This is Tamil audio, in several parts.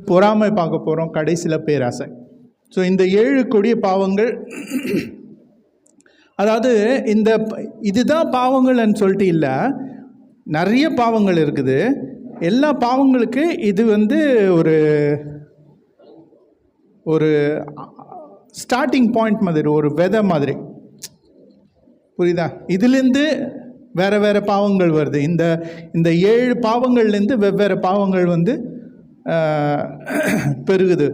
பொறாமை பார்க்க போகிறோம், கடைசியில் பேராசை. ஸோ இந்த 7 கொடிய பாவங்கள், அதாவது இதுதான் பாவங்கள்னு சொல்லிட்டு இல்லை, நிறைய பாவங்கள் இருக்குது. எல்லா பாவங்களுக்கு இது ஒரு ஸ்டார்டிங் பாயிண்ட் மாதிரி, ஒரு விதை மாதிரி, புரியுதா? இதுலேருந்து வேறு பாவங்கள் வருது. இந்த 7 பாவங்கள்லேருந்து வெவ்வேறு பாவங்கள் பெருகுது.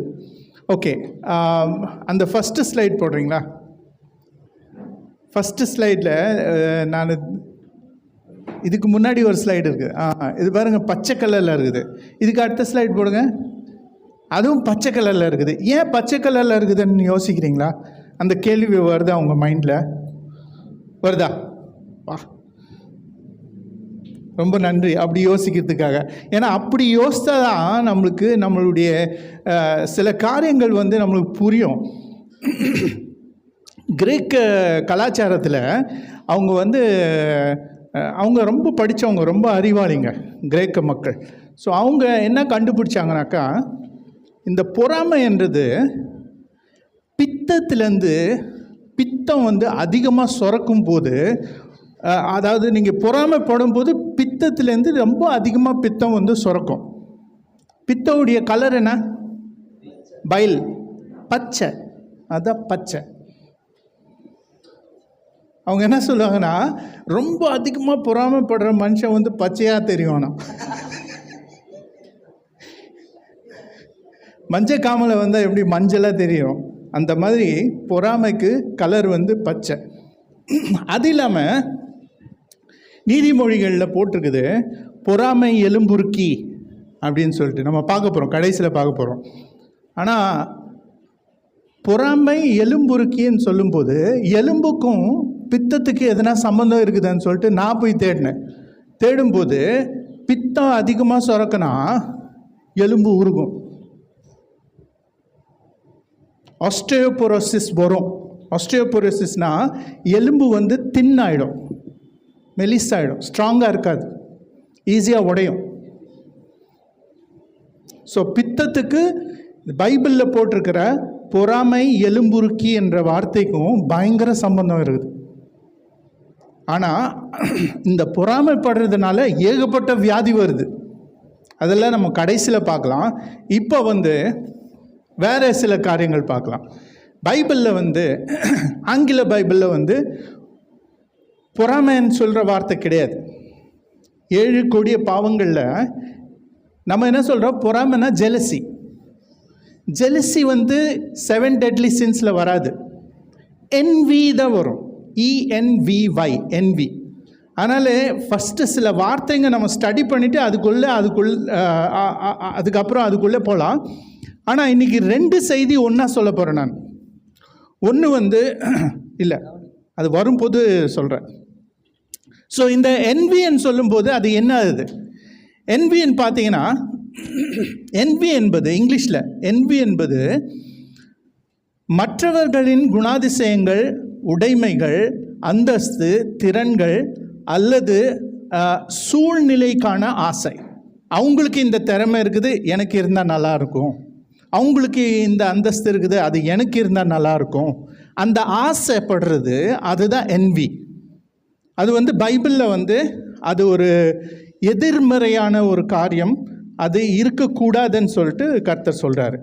ஓகே, அந்த ஃபஸ்ட்டு ஸ்லைட் போடுறீங்களா? ஃபஸ்ட்டு ஸ்லைடில் நான் இதுக்கு முன்னாடி ஒரு ஸ்லைடு இருக்குது. இது பாருங்கள், பச்சை கலரில் இருக்குது. இதுக்கு அடுத்த ஸ்லைட் போடுங்க, அதுவும் பச்சை கலரில் இருக்குது. ஏன் பச்சை கலரில் இருக்குதுன்னு யோசிக்கிறீங்களா? அந்த கேள்வி வருதா உங்கள் மைண்டில்? வருதா? வா, ரொம்ப நன்றி அப்படி யோசிக்கிறதுக்காக. ஏன்னா அப்படி யோசித்தா தான் நம்மளுடைய சில காரியங்கள் நம்மளுக்கு புரியும். கிரேக்க கலாச்சாரத்தில் அவங்க ரொம்ப படித்தவங்க, ரொம்ப அறிவாளிங்க அதிக மக்கள். ஸோ அவங்க என்ன கண்டுபிடிச்சாங்கனாக்கா, இந்த பொறாமைன்றது பித்தத்துலேருந்து, பித்தம் அதிகமாக சுரக்கும் போது, அதாவது நீங்கள் பொறாமைப்படும் போது பித்தத்துலேருந்து ரொம்ப அதிகமாக பித்தம் சுரக்கும். பித்தவுடைய கலர் என்ன? பைல், பச்சை. அதான் பச்சை. அவங்க என்ன சொல்லுவாங்கன்னா, ரொம்ப அதிகமாக பொறாமைப்படுற மனுஷன் பச்சையாக தெரியும். மஞ்சள் காமலை வந்தால் எப்படி மஞ்சளாக தெரியும், அந்த மாதிரி பொறாமைக்கு கலர் பச்சை. அது இல்லாமல் நீதிமொழிகளில் போட்டிருக்குது, பொறாமை எலும்புருக்கி அப்படின்னு சொல்லிட்டு நம்ம பார்க்க போகிறோம், கடைசியில் பார்க்க போகிறோம். ஆனால் பொறாமை எலும்புருக்கின்னு சொல்லும்போது எலும்புக்கும் பித்தத்துக்கு எதனா சம்மந்தம் இருக்குதுன்னு சொல்லிட்டு நான் போய் தேடும்போது பித்தம் அதிகமாக சுரக்குனா எலும்பு உருகும், ஆஸ்டியோபோரோசிஸ் வரும். ஆஸ்டியோபோரோசிஸ்னால் எலும்பு தின்னாயிடும், மெலிசாயிடும், ஸ்ட்ராங்காக இருக்காது, ஈஸியாக உடையும். ஸோ பித்தத்துக்கு பைபிளில் போட்டிருக்கிற பொறாமை எலும்புருக்கி என்ற வார்த்தைக்கும் பயங்கர சம்பந்தம் இருக்குது. ஆனால் இந்த பொறாமைப்படுறதுனால ஏகப்பட்ட வியாதி வருது. அதெல்லாம் நம்ம கடைசியில் பார்க்கலாம். இப்போ வேறு சில காரியங்கள் பார்க்கலாம். பைபிளில் ஆங்கில பைபிளில் பொறாமைன்னு சொல்கிற வார்த்தை கிடையாது. 7 கொடிய பாவங்களில் நம்ம என்ன சொல்கிறோம்? பொறாமைன்னா ஜெலசி. ஜெலசி 7 டெட்லி சின்ஸில் வராது, என்வி தான் வரும். ENVY, envy. அதனால் ஃபஸ்ட்டு சில வார்த்தைங்க நம்ம ஸ்டடி பண்ணிவிட்டு அதுக்கப்புறம் அதுக்குள்ளே போகலாம். ஆனால் இன்றைக்கி 2 செய்தி ஒன்றா சொல்ல போகிறேன் நான். ஒன்று இல்லை, அது வரும்போது சொல்கிறேன். ஸோ இந்த என்வின்னு சொல்லும்போது அது என்ன ஆகுது? என்வின்னு பார்த்தீங்கன்னா, என்வி என்பது இங்கிலீஷில் என்வி என்பது மற்றவர்களின் குணாதிசயங்கள், உடைமைகள், அந்தஸ்து, திறன்கள் அல்லது சூழ்நிலைக்கான ஆசை. அவங்களுக்கு இந்த திறமை இருக்குது, எனக்கு இருந்தால் நல்லாயிருக்கும். அவங்களுக்கு இந்த அந்தஸ்து இருக்குது, அது எனக்கு இருந்தால் நல்லாயிருக்கும். அந்த ஆசைப்படுறது அதுதான் என்வி. அது பைபிளில் அது ஒரு எதிர்மறையான ஒரு காரியம், அது இருக்கக்கூடாதுன்னு சொல்லிட்டு கர்த்தர் சொல்கிறாரு.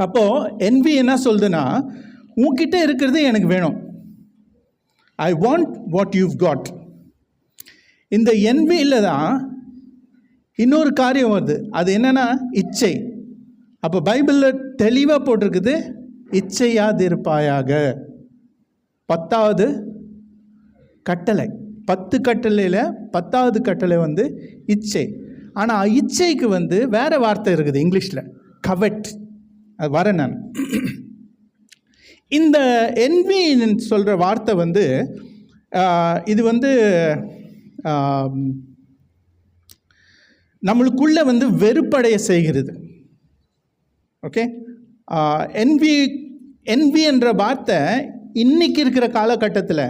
அப்போது என்வி என்ன சொல்லுதுன்னா, உன்கிட்ட இருக்கிறது எனக்கு வேணும், I want what you've got. இந்த என்வியில் தான் இன்னொரு காரியம் வருது, அது என்னென்னா இச்சை. அப்போ பைபிளில் தெளிவாக போட்டிருக்குது, இச்சையாதிருப்பாயாக. 10வது கட்டளை, 10 கட்டளையில் 10வது கட்டளை இச்சை. ஆனால் இச்சைக்கு வேறு வார்த்தை இருக்குது இங்கிலீஷில், கவெட். அது வரேன் நான். இந்த என்வின்னு சொல்கிற வார்த்தை இது நம்மளுக்குள்ளே வெறுப்படைய செய்கிறது. ஓகே, என்வி என்ற வார்த்தை இன்றைக்கி இருக்கிற காலகட்டத்தில்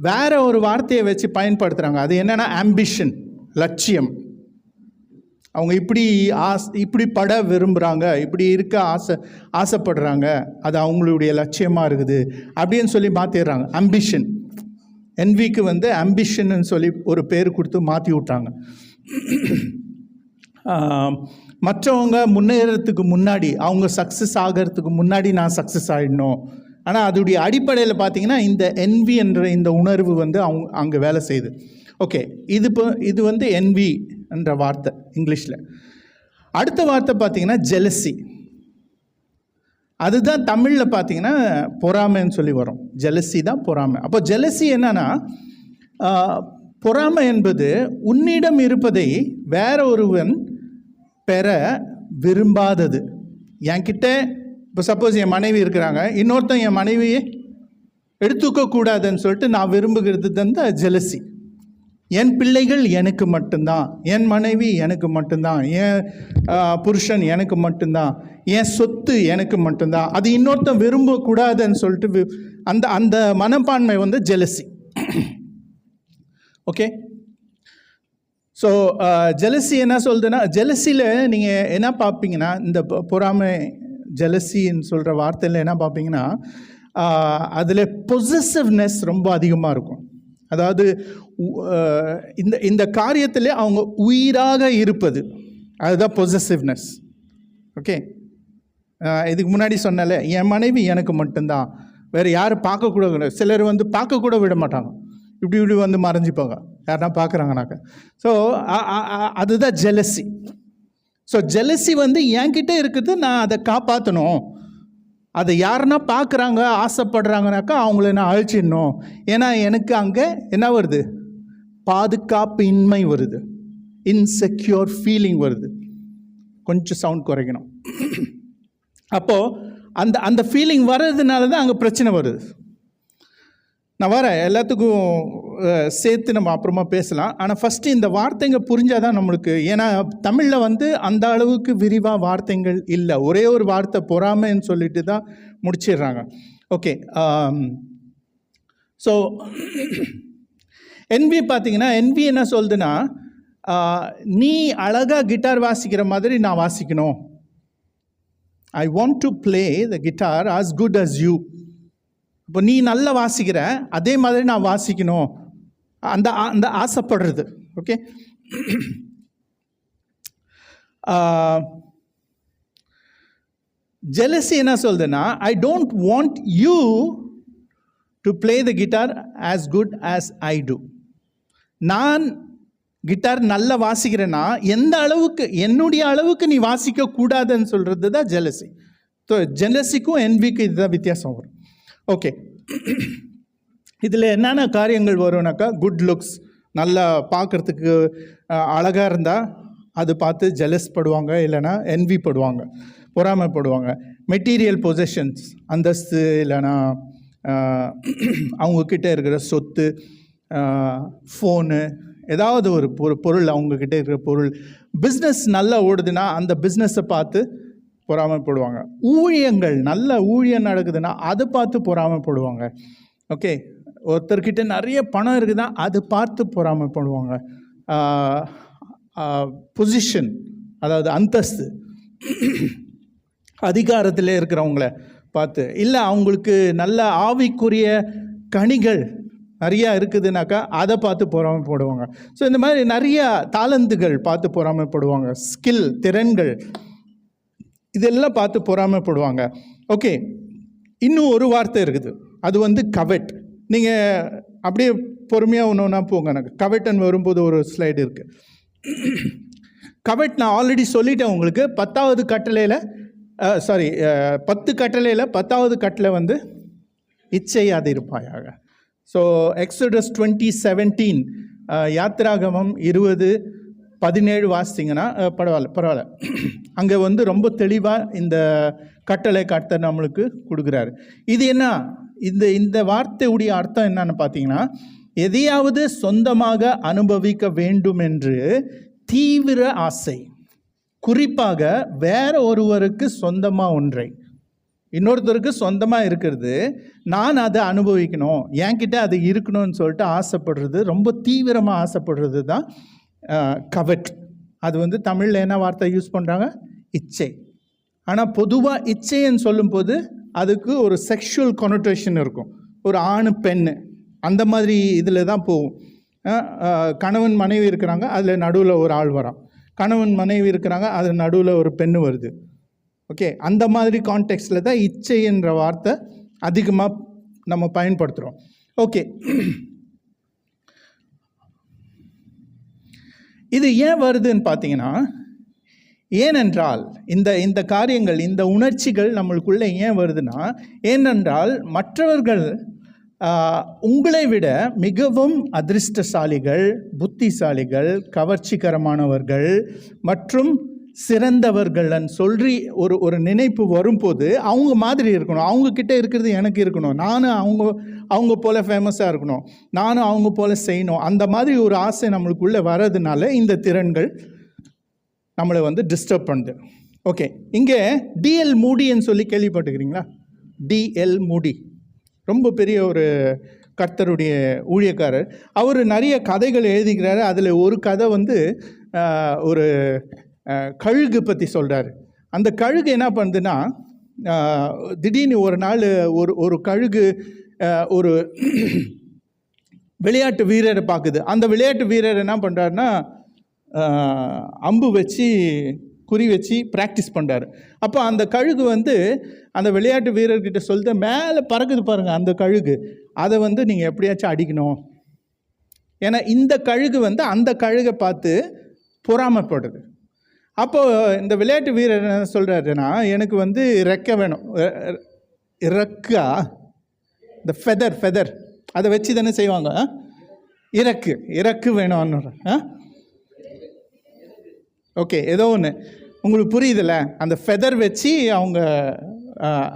வேற ஒரு வார்த்தையை வச்சு பயன்படுத்துகிறாங்க. அது என்னென்னா ஆம்பிஷன், லட்சியம். அவங்க இப்படி பட விரும்புகிறாங்க, இப்படி இருக்க ஆசைப்படுறாங்க, அது அவங்களுடைய லட்சியமாக இருக்குது அப்படின்னு சொல்லி மாற்றிடுறாங்க. அம்பிஷன், என்விக்கு வந்து அம்பிஷன்னு சொல்லி ஒரு பேர் கொடுத்து மாற்றி விட்டாங்க. மற்றவங்க முன்னேறதுக்கு முன்னாடி, அவங்க சக்ஸஸ் ஆகிறதுக்கு முன்னாடி நான் சக்ஸஸ் ஆகிடணும். ஆனால் அதோடைய அடிப்படையில் பார்த்தீங்கன்னா இந்த என்வி என்ற இந்த உணர்வு வந்து அங்கே வேலை செய்யுது. ஓகே, இது வந்து என்வி என்ற வார்த்தை இங்கிலீஷில். அடுத்த வார்த்தை பார்த்தீங்கன்னா ஜெலசி. அதுதான் தமிழில் பார்த்தீங்கன்னா பொறாமைன்னு சொல்லி வரும். ஜெலசி தான் பொறாமை. அப்போ ஜெலசி என்னன்னா, பொறாமை என்பது உன்னிடம் இருப்பதை வேற ஒருவன் பெற விரும்பாதது. என்கிட்ட இப்போ சப்போஸ் என் மனைவி இருக்கிறாங்க, இன்னொருத்தன் என் மனைவியை எடுத்துக்க கூடாதுன்னு சொல்லிட்டு நான் விரும்புகிறது வந்து ஜெலசி. என் பிள்ளைகள் எனக்கு மட்டும்தான், என் மனைவி எனக்கு மட்டும்தான், என் புருஷன் எனக்கு மட்டும்தான், என் சொத்து எனக்கு மட்டும்தான், அது இன்னொருத்தன் விரும்பக்கூடாதுன்னு சொல்லிட்டு அந்த அந்த மனப்பான்மை வந்து ஜெலசி. ஓகே, ஸோ ஜெலசி என்ன சொல்லுதுன்னா, ஜெலசியில் நீங்கள் என்ன பார்ப்பீங்கன்னா, இந்த பொறாமை ஜெலசின்னு சொல்கிற வார்த்தையில் என்ன பார்ப்பீங்கன்னா, அதில் பொசசிவ்னஸ் ரொம்ப அதிகமாக இருக்கும். அதாவது இந்த காரியத்தில் அவங்க உயிராக இருப்பது, அதுதான் பொசசிவ்னஸ். ஓகே, இதுக்கு முன்னாடி சொன்னால என் மனைவி எனக்கு மட்டும்தான், வேறு யாரும் பார்க்கக்கூட, சிலர் வந்து பார்க்கக்கூட விட மாட்டாங்க, இப்படி வந்து மறைஞ்சிப்பாங்க யாருன்னா பார்க்குறாங்கனாக்க. ஸோ அதுதான் ஜெலசி. ஸோ ஜெலசி வந்து என்கிட்ட இருக்குது, நான் அதை காப்பாற்றணும். அதை யாருன்னா பார்க்குறாங்க, ஆசைப்படுறாங்கனாக்கா அவங்கள நான் அழிச்சிடணும். ஏன்னா எனக்கு அங்கே என்ன வருது, பாதுகாப்பு இன்மை வருது, இன்செக்யூர் ஃபீலிங் வருது. கொஞ்சம் சவுண்ட் குறைக்கணும். அப்போது அந்த ஃபீலிங் வர்றதுனால தான் அங்கே பிரச்சனை வருது. நான் வரேன், எல்லாத்துக்கும் சேர்த்து நம்ம அப்புறமா பேசலாம். ஆனால் ஃபஸ்ட்டு இந்த வார்த்தைங்க புரிஞ்சால் தான் நம்மளுக்கு, ஏன்னா தமிழில் வந்து அந்த அளவுக்கு விரிவாக வார்த்தைகள் இல்லை. ஒரே ஒரு வார்த்தை பொறாமைன்னு சொல்லிட்டு தான் முடிச்சிடுறாங்க. ஓகே, ஸோ என்வி பார்த்தீங்கன்னா, என்வி என்ன சொல்லுதுன்னா, நீ அழகாக கிட்டார் வாசிக்கிற மாதிரி நான் வாசிக்கணும். I want to play the guitar as good as you. இப்போ நீ நல்லா வாசிக்கிற, அதே மாதிரி நான் வாசிக்கணும், அந்த ஆசைப்படுறது. ஓகே, ஜெலசி என்ன சொல்லுதுன்னா, I don't want you to play the guitar as good as I do. நான் கிட்டார் நல்லா வாசிக்கிறேன்னா எந்த அளவுக்கு, என்னுடைய அளவுக்கு நீ வாசிக்க கூடாதுன்னு சொல்கிறது தான் ஜெலசி. ஸோ ஜெலசிக்கும் என்விக்கும் இதுதான் வித்தியாசம் வரும். ஓகே, இதில் என்னென்ன காரியங்கள் வரும்னாக்கா, குட் லுக்ஸ், நல்லா பார்க்குறதுக்கு அழகாக இருந்தால் அது பார்த்து ஜெலஸ் படுவாங்க, இல்லைனா என்வி படுவாங்க, பொறாமைப்படுவாங்க. மெட்டீரியல் பொசஷன்ஸ், அந்தஸ்து, இல்லைனா அவங்கக்கிட்ட இருக்கிற சொத்து, ஃபோனு, ஏதாவது ஒரு பொருள், அவங்கக்கிட்ட இருக்கிற பொருள். பிஸ்னஸ் நல்லா ஓடுதுன்னா அந்த பிஸ்னஸை பார்த்து பொறாமைப்படுவாங்க. ஊழியங்கள், நல்ல ஊழியம் நடக்குதுன்னா அதை பார்த்து பொறாமைப்படுவாங்க. ஓகே, ஒருத்தர்கிட்ட நிறைய பணம் இருக்குதுன்னா அது பார்த்து பொறாமைப்படுவாங்க. பொசிஷன், அதாவது அந்தஸ்து, அதிகாரத்தில் இருக்கிறவங்கள பார்த்து, இல்லை அவங்களுக்கு நல்ல ஆவிக்குரிய கனிகள் நிறையா இருக்குதுனாக்கா அதை பார்த்து பொறாமைப்படுவாங்க. ஸோ இந்த மாதிரி நிறையா தாளந்துகள் பார்த்து பொறாமைப்படுவாங்க, ஸ்கில், திறன்கள், இதெல்லாம் பார்த்து பொறாமைப்படுவாங்க. ஓகே, இன்னும் ஒரு வார்த்தை இருக்குது, அது வந்து கவெட். நீங்கள் அப்படியே பொறுமையாக ஒன்றுனா போங்க, எனக்கு கவெட்னு வரும்போது ஒரு ஸ்லைடு இருக்குது. கவெட் நான் ஆல்ரெடி சொல்லிட்டேன் உங்களுக்கு. 10வது கட்டளையில் 10 கட்டளையில் 10வது கட்டளை வந்து இச்சையாதிருப்பாயாக. ஸோ எக்ஸோடஸ் 20:17, யாத்திராகமம் 20:17 வாசிச்சிங்கன்னா பரவாயில்ல. அங்கே வந்து ரொம்ப தெளிவாக இந்த கட்டளை கர்த்தர் நம்மளுக்கு கொடுக்குறாரு. இது என்ன, இந்த வார்த்தையுடைய அர்த்தம் என்னன்னு பார்த்தீங்கன்னா, எதையாவது சொந்தமாக அனுபவிக்க வேண்டும் என்று தீவிர ஆசை, குறிப்பாக வேற ஒருவருக்கு சொந்தமாக ஒன்றை, இன்னொருத்தருக்கு சொந்தமாக இருக்கிறது, நான் அதை அனுபவிக்கணும், என்கிட்ட அது இருக்கணும்னு சொல்லிட்டு ஆசைப்படுறது, ரொம்ப தீவிரமாக ஆசைப்படுறது தான் கவெட். அது வந்து தமிழில் என்ன வார்த்தை யூஸ் பண்ணுறாங்க? இச்சை. ஆனால் பொதுவாக இச்சைன்னு சொல்லும்போது அதுக்கு ஒரு செக்ஷுவல் கொனோட்டேஷன் இருக்கும். ஒரு ஆணு பெண்ணு அந்த மாதிரி இதில் தான் போகும். கணவன் மனைவி இருக்கிறாங்க, அதில் நடுவில் ஒரு ஆள் வரான். கணவன் மனைவி இருக்கிறாங்க, அதில் நடுவில் ஒரு பெண்ணு வருது. ஓகே, அந்த மாதிரி கான்டெக்ஸ்டில் தான் இச்சை என்ற வார்த்தை அதிகமாக நம்ம பயன்படுத்துகிறோம். ஓகே, இது ஏன் வருதுன்னு பார்த்தீங்கன்னா, ஏனென்றால் இந்த காரியங்கள், இந்த உணர்ச்சிகள் நம்மளுக்குள்ளே ஏன் வருதுன்னா, ஏனென்றால் மற்றவர்கள் உங்களை விட மிகவும் அதிர்ஷ்டசாலிகள், புத்திசாலிகள், கவர்ச்சிகரமானவர்கள் மற்றும் சிறந்தவர்கள்னு சொல்லி ஒரு நினைப்பு வரும்போது அவங்க மாதிரி இருக்கணும். அவங்கக்கிட்ட இருக்கிறது எனக்கு இருக்கணும், நானும் அவங்க போல் ஃபேமஸாக இருக்கணும், நானும் அவங்க போல் செய்யணும். அந்த மாதிரி ஒரு ஆசை நம்மளுக்குள்ளே வர்றதுனால இந்த திறன்கள் நம்மளை வந்து டிஸ்டர்ப் பண்ணுது. ஓகே, இங்கே டிஎல் மூடின்னு சொல்லி கேள்விப்பட்டுக்கிறீங்களா? டிஎல் மூடி ரொம்ப பெரிய ஒரு கர்த்தருடைய ஊழியக்காரர். அவர் நிறைய கதைகள் எழுதிக்கிறாரு. அதில் ஒரு கதை வந்து ஒரு கழுகு பற்றி சொல்கிறாரு. அந்த கழுகு என்ன பண்ணுதுன்னா, திடீர்னு ஒரு நாள் ஒரு கழுகு ஒரு விளையாட்டு வீரரை பார்க்குது. அந்த விளையாட்டு வீரர் என்ன பண்ணுறாருன்னா, அம்பு வச்சு குறி வச்சு ப்ராக்டிஸ் பண்ணுறாரு. அப்போ அந்த கழுகு வந்து அந்த விளையாட்டு வீரர்கிட்ட சொல்லிட்டு, மேலே பறக்குது பாருங்கள் அந்த கழுகு, அதை வந்து நீங்கள் எப்படியாச்சும் அடிக்கணும். ஏன்னா இந்த கழுகு வந்து அந்த கழுகை பார்த்து பொறாமைப்படுது. அப்போது இந்த விளையாட்டு வீரர் என்ன சொல்கிறாருன்னா, எனக்கு வந்து ரெக்கை வேணும். இறக்கா, இந்த ஃபெதர் அதை வச்சு தானே செய்வாங்க. இறக்கு வேணும்னு. ஓகே, ஏதோ ஒன்று உங்களுக்கு புரியுதில்ல, அந்த ஃபெதர் வச்சு அவங்க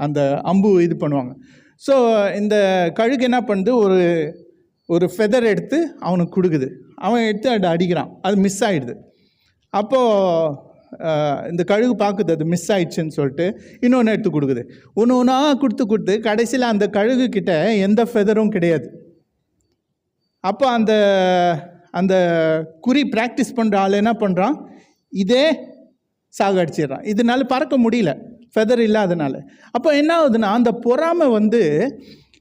அந்த அம்பு இது பண்ணுவாங்க. ஸோ இந்த கழுகு என்ன பண்ணுது, ஒரு ஃபெதர் எடுத்து அவனுக்கு கொடுக்குது. அவன் எடுத்து அதை அடிக்கிறான், அது மிஸ் ஆகிடுது. அப்போது இந்த கழுகு பார்க்குது அது மிஸ் ஆயிடுச்சுன்னு சொல்லிட்டு இன்னொன்று எடுத்து கொடுக்குது. ஒன்றா கொடுத்து கடைசியில் அந்த கழுகு கிட்ட எந்த ஃபெதரும் கிடையாது. அப்போ அந்த குறி ப்ராக்டிஸ் பண்ணுற ஆள் என்ன பண்ணுறான், இதே சாகடிச்சிடுறான். இதனால பறக்க முடியல, ஃபெதர் இல்லாதனால. அப்போ என்ன ஆகுதுன்னா, அந்த பொறாமை வந்து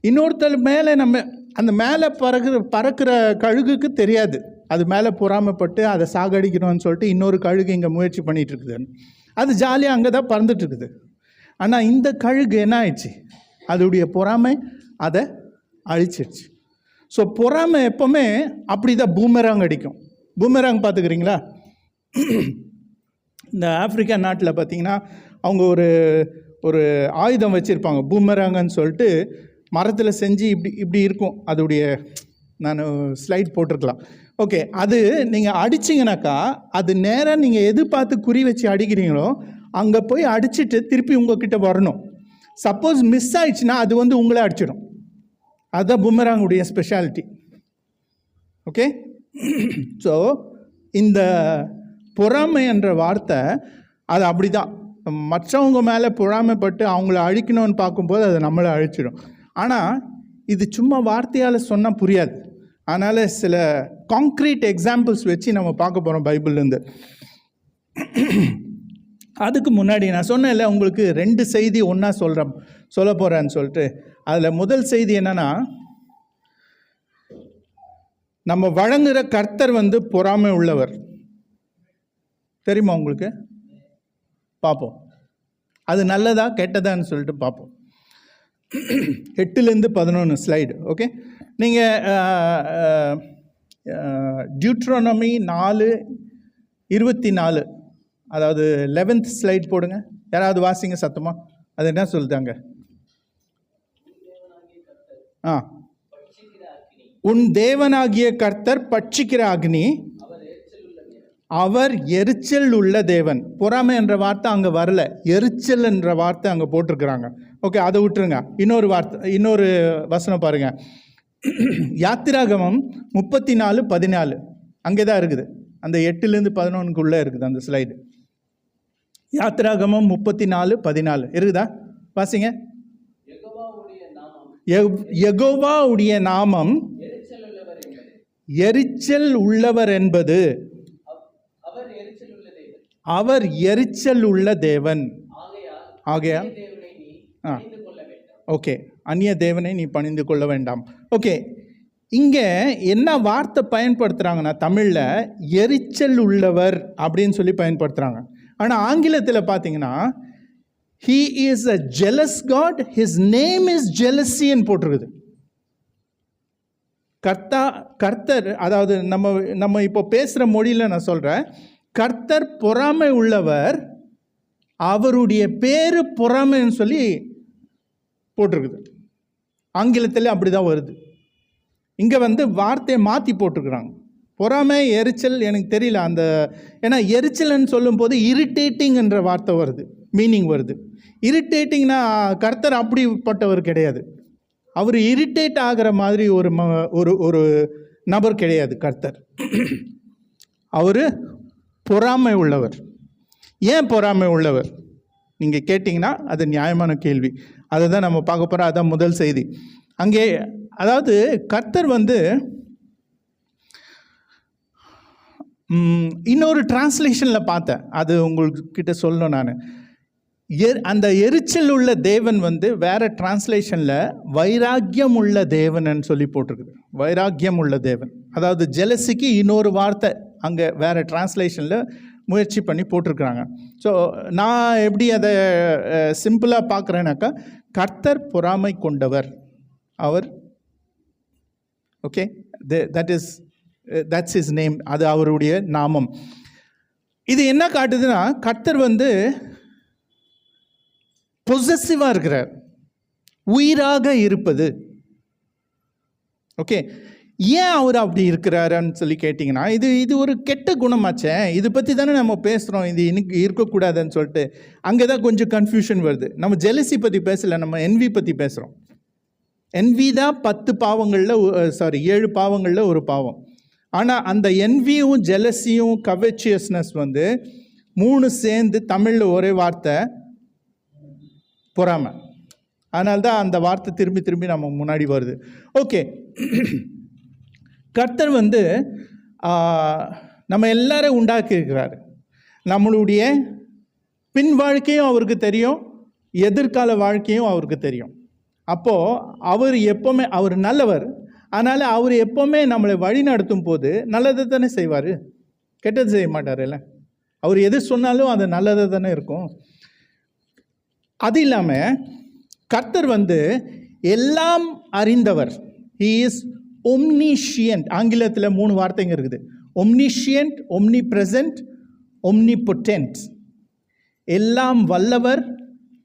இன்னொருத்தர் மேலே நம்ம அந்த மேலே பறக்கிற கழுகுக்கு தெரியாது அது மேலே பொறாமைப்பட்டு அதை சாகடிக்கணும்னு சொல்லிட்டு இன்னொரு கழுகு இங்கே முயற்சி பண்ணிகிட்டு இருக்குதுன்னு. அது ஜாலியாக அங்கே தான் பறந்துட்டுருக்குது. ஆனால் இந்த கழுகு என்ன ஆயிடுச்சு, அதோடைய பொறாமை அதை அழிச்சிடுச்சு. ஸோ பொறாமை எப்போவுமே அப்படி தான் பூமராங் அடிக்கும். பூமராங் பார்த்துக்கிறீங்களா? இந்த ஆப்பிரிக்கா நாட்டில் பார்த்திங்கன்னா அவங்க ஒரு ஆயுதம் வச்சுருப்பாங்க, பூமராங்கன்னு சொல்லிட்டு, மரத்தில் செஞ்சு இப்படி இருக்கும். அதோடைய நான் ஸ்லைட் போட்டிருக்கலாம். ஓகே, அது நீங்கள் அடிச்சிங்கனாக்கா அது நேராக நீங்கள் எது பார்த்து குறி வச்சு அடிக்கிறீங்களோ அங்கே போய் அடிச்சுட்டு திருப்பி உங்கள்கிட்ட வரணும். சப்போஸ் மிஸ் ஆயிடுச்சுன்னா அது வந்து உங்களே அடிச்சிடும். அதுதான் பூமராங்குடைய ஸ்பெஷாலிட்டி. ஓகே, ஸோ இந்த பொறாமை என்ற வார்த்தை அது அப்படி தான். மற்றவங்க மேலே பொறாமைப்பட்டு அவங்கள அழிக்கணும்னு பார்க்கும்போது அது நம்மளை அழிச்சிடும். ஆனால் இது சும்மா வார்த்தையால் சொன்னால் புரியாது. அதனால் சில காங்க்ரீட் எக்ஸாம்பிள்ஸ் வச்சு நம்ம பார்க்க போகிறோம் பைபிள்லேருந்து. அதுக்கு முன்னாடி நான் சொன்னேன்ல உங்களுக்கு 2 செய்தி ஒன்றா சொல்ல போகிறேன்னு சொல்லிட்டு. அதில் முதல் செய்தி என்னென்னா, நம்ம வழங்குகிற கர்த்தர் வந்து பொறாமை உள்ளவர். தெரியுமா உங்களுக்கு? பார்ப்போம், அது நல்லதா கெட்டதான்னு சொல்லிட்டு பார்ப்போம். 8-11 ஸ்லைடு. ஓகே, நீங்கள் டியூட்ரோனமி 4:24, அதாவது 11th ஸ்லைட் போடுங்க. யாராவது வாசிங்க சத்தமாக. அது என்ன சொல்லுதாங்க? உன் தேவனாகிய கர்த்தர் பட்சிக்கிற அக்னி, அவர் எரிச்சல் உள்ள தேவன். பொறாமை என்ற வார்த்தை அங்கே வரல, எரிச்சல் என்ற வார்த்தை அங்கே போட்டிருக்கிறாங்க. ஓகே, அதை விட்டுருங்க. இன்னொரு வசனம் பாருங்க. யாத்திராகமம் 34:14 அங்கே தான் இருக்குது. அந்த 8-11 இருக்குது அந்த ஸ்லைடு. யாத்திராகமம் 34:14 இருக்குதா? வாசிங்க. யெகோவாவுடைய நாமம் எரிச்சல் உள்ளவர் என்பது, அவர் எரிச்சல் உள்ள தேவன். ஆகையால் ஓகே, அந்நிய தேவனை நீ பணிந்து கொள்ள வேண்டாம். ஓகே, இங்கே என்ன வார்த்தை பயன்படுத்துகிறாங்கன்னா தமிழில் எரிச்சல் உள்ளவர் அப்படின்னு சொல்லி பயன்படுத்துகிறாங்க. ஆனால் ஆங்கிலத்தில் பார்த்தீங்கன்னா He is a jealous God, His name is jealousy ன்னு போட்டிருக்குது. கர்த்தர், அதாவது நம்ம இப்போ பேசுகிற மொழியில் நான் சொல்கிறேன், கர்த்தர் பொறாமை உள்ளவர், அவருடைய பேரு பொறாமைன்னு சொல்லி போட்டிருக்குது. ஆங்கிலத்தில் அப்படி தான் வருது. இங்கே வார்த்தையை மாற்றி போட்டிருக்கிறாங்க. பொறாமை, எரிச்சல் எனக்கு தெரியல அந்த, ஏன்னா எரிச்சல்னு சொல்லும்போது இரிட்டேட்டிங்ன்ற வார்த்தை வருது, மீனிங் வருது. இரிட்டேட்டிங்னா கர்த்தர் அப்படிப்பட்டவர் கிடையாது. அவர் இரிட்டேட் ஆகிற மாதிரி ஒரு நபர் கிடையாது கர்த்தர். அவர் பொறாமை உள்ளவர். ஏன் பொறாமை உள்ளவர் நீங்கள் கேட்டிங்கன்னா அது நியாயமான கேள்வி. அதை தான் நம்ம பார்க்க போகிறோம். அதுதான் முதல் செய்தி. அங்கே அதாவது கர்த்தர் இன்னொரு டிரான்ஸ்லேஷனில் பார்த்தேன், அது உங்கள்கிட்ட சொல்லணும் நான். அந்த எரிச்சல் உள்ள தேவன் வேற டிரான்ஸ்லேஷனில் வைராக்கியம் உள்ள தேவன் சொல்லி போட்டிருக்குது. வைராக்கியம் உள்ள தேவன், அதாவது ஜெலசிக்கு இன்னொரு வார்த்தை அங்கே வேற டிரான்ஸ்லேஷனில் முயற்சி பண்ணி போட்டிருக்கிறாங்க. ஸோ நான் எப்படி அதை சிம்பிளாக பார்க்குறேன்னாக்கா, கர்த்தர் பொறாமை கொண்டவர் அவர். ஓகே, தட்ஸ் ஹிஸ் நேம், அது அவருடைய நாமம். இது என்ன காட்டுதுன்னா, கர்த்தர் பொசசிவாக இருக்கிறார், உயிராக இருப்பது. ஓகே, ஏன் அவர் அப்படி இருக்கிறாருன்னு சொல்லி கேட்டிங்கன்னா, இது ஒரு கெட்ட குணமாச்சே, இது பற்றி தானே நம்ம பேசுகிறோம், இது இன்னைக்கு இருக்கக்கூடாதுன்னு சொல்லிட்டு அங்கே தான் கொஞ்சம் கன்ஃபியூஷன் வருது. நம்ம ஜெலசி பற்றி பேசலை, நம்ம என்வி பற்றி பேசுகிறோம். என்வி தான் 7 பாவங்களில் ஒரு பாவம். ஆனால் அந்த என்வியும் ஜெலசியும் கவச்சியஸ்னஸ் 3 சேர்ந்து தமிழில் ஒரே வார்த்தை பொறாமை. அதனால்தான் அந்த வார்த்தை திரும்பி திரும்பி நம்ம முன்னாடி வருது. ஓகே, கர்த்தர் நம்ம எல்லாரும் உண்டாக்கி இருக்கிறார். நம்மளுடைய பின் வாழ்க்கையும் அவருக்கு தெரியும், எதிர்கால வாழ்க்கையும் அவருக்கு தெரியும். அப்போது அவர் நல்லவர். அதனால் அவர் எப்போவுமே நம்மளை வழி நடத்தும் போது நல்லதை தானே செய்வார், கெட்டது செய்ய மாட்டார். இல்லை, அவர் எது சொன்னாலும் அது நல்லதாக தானே இருக்கும். அது இல்லாமல் கர்த்தர் எல்லாம் அறிந்தவர். He is omniscient. ஆங்கிலத்தில் 3 வார்த்தைங்க இருக்குது. ஒம்னிஷியன்ட், ஒம்னிப்ரெசன்ட், ஒம்னிபொட்டென்ட். எல்லாம் வல்லவர்,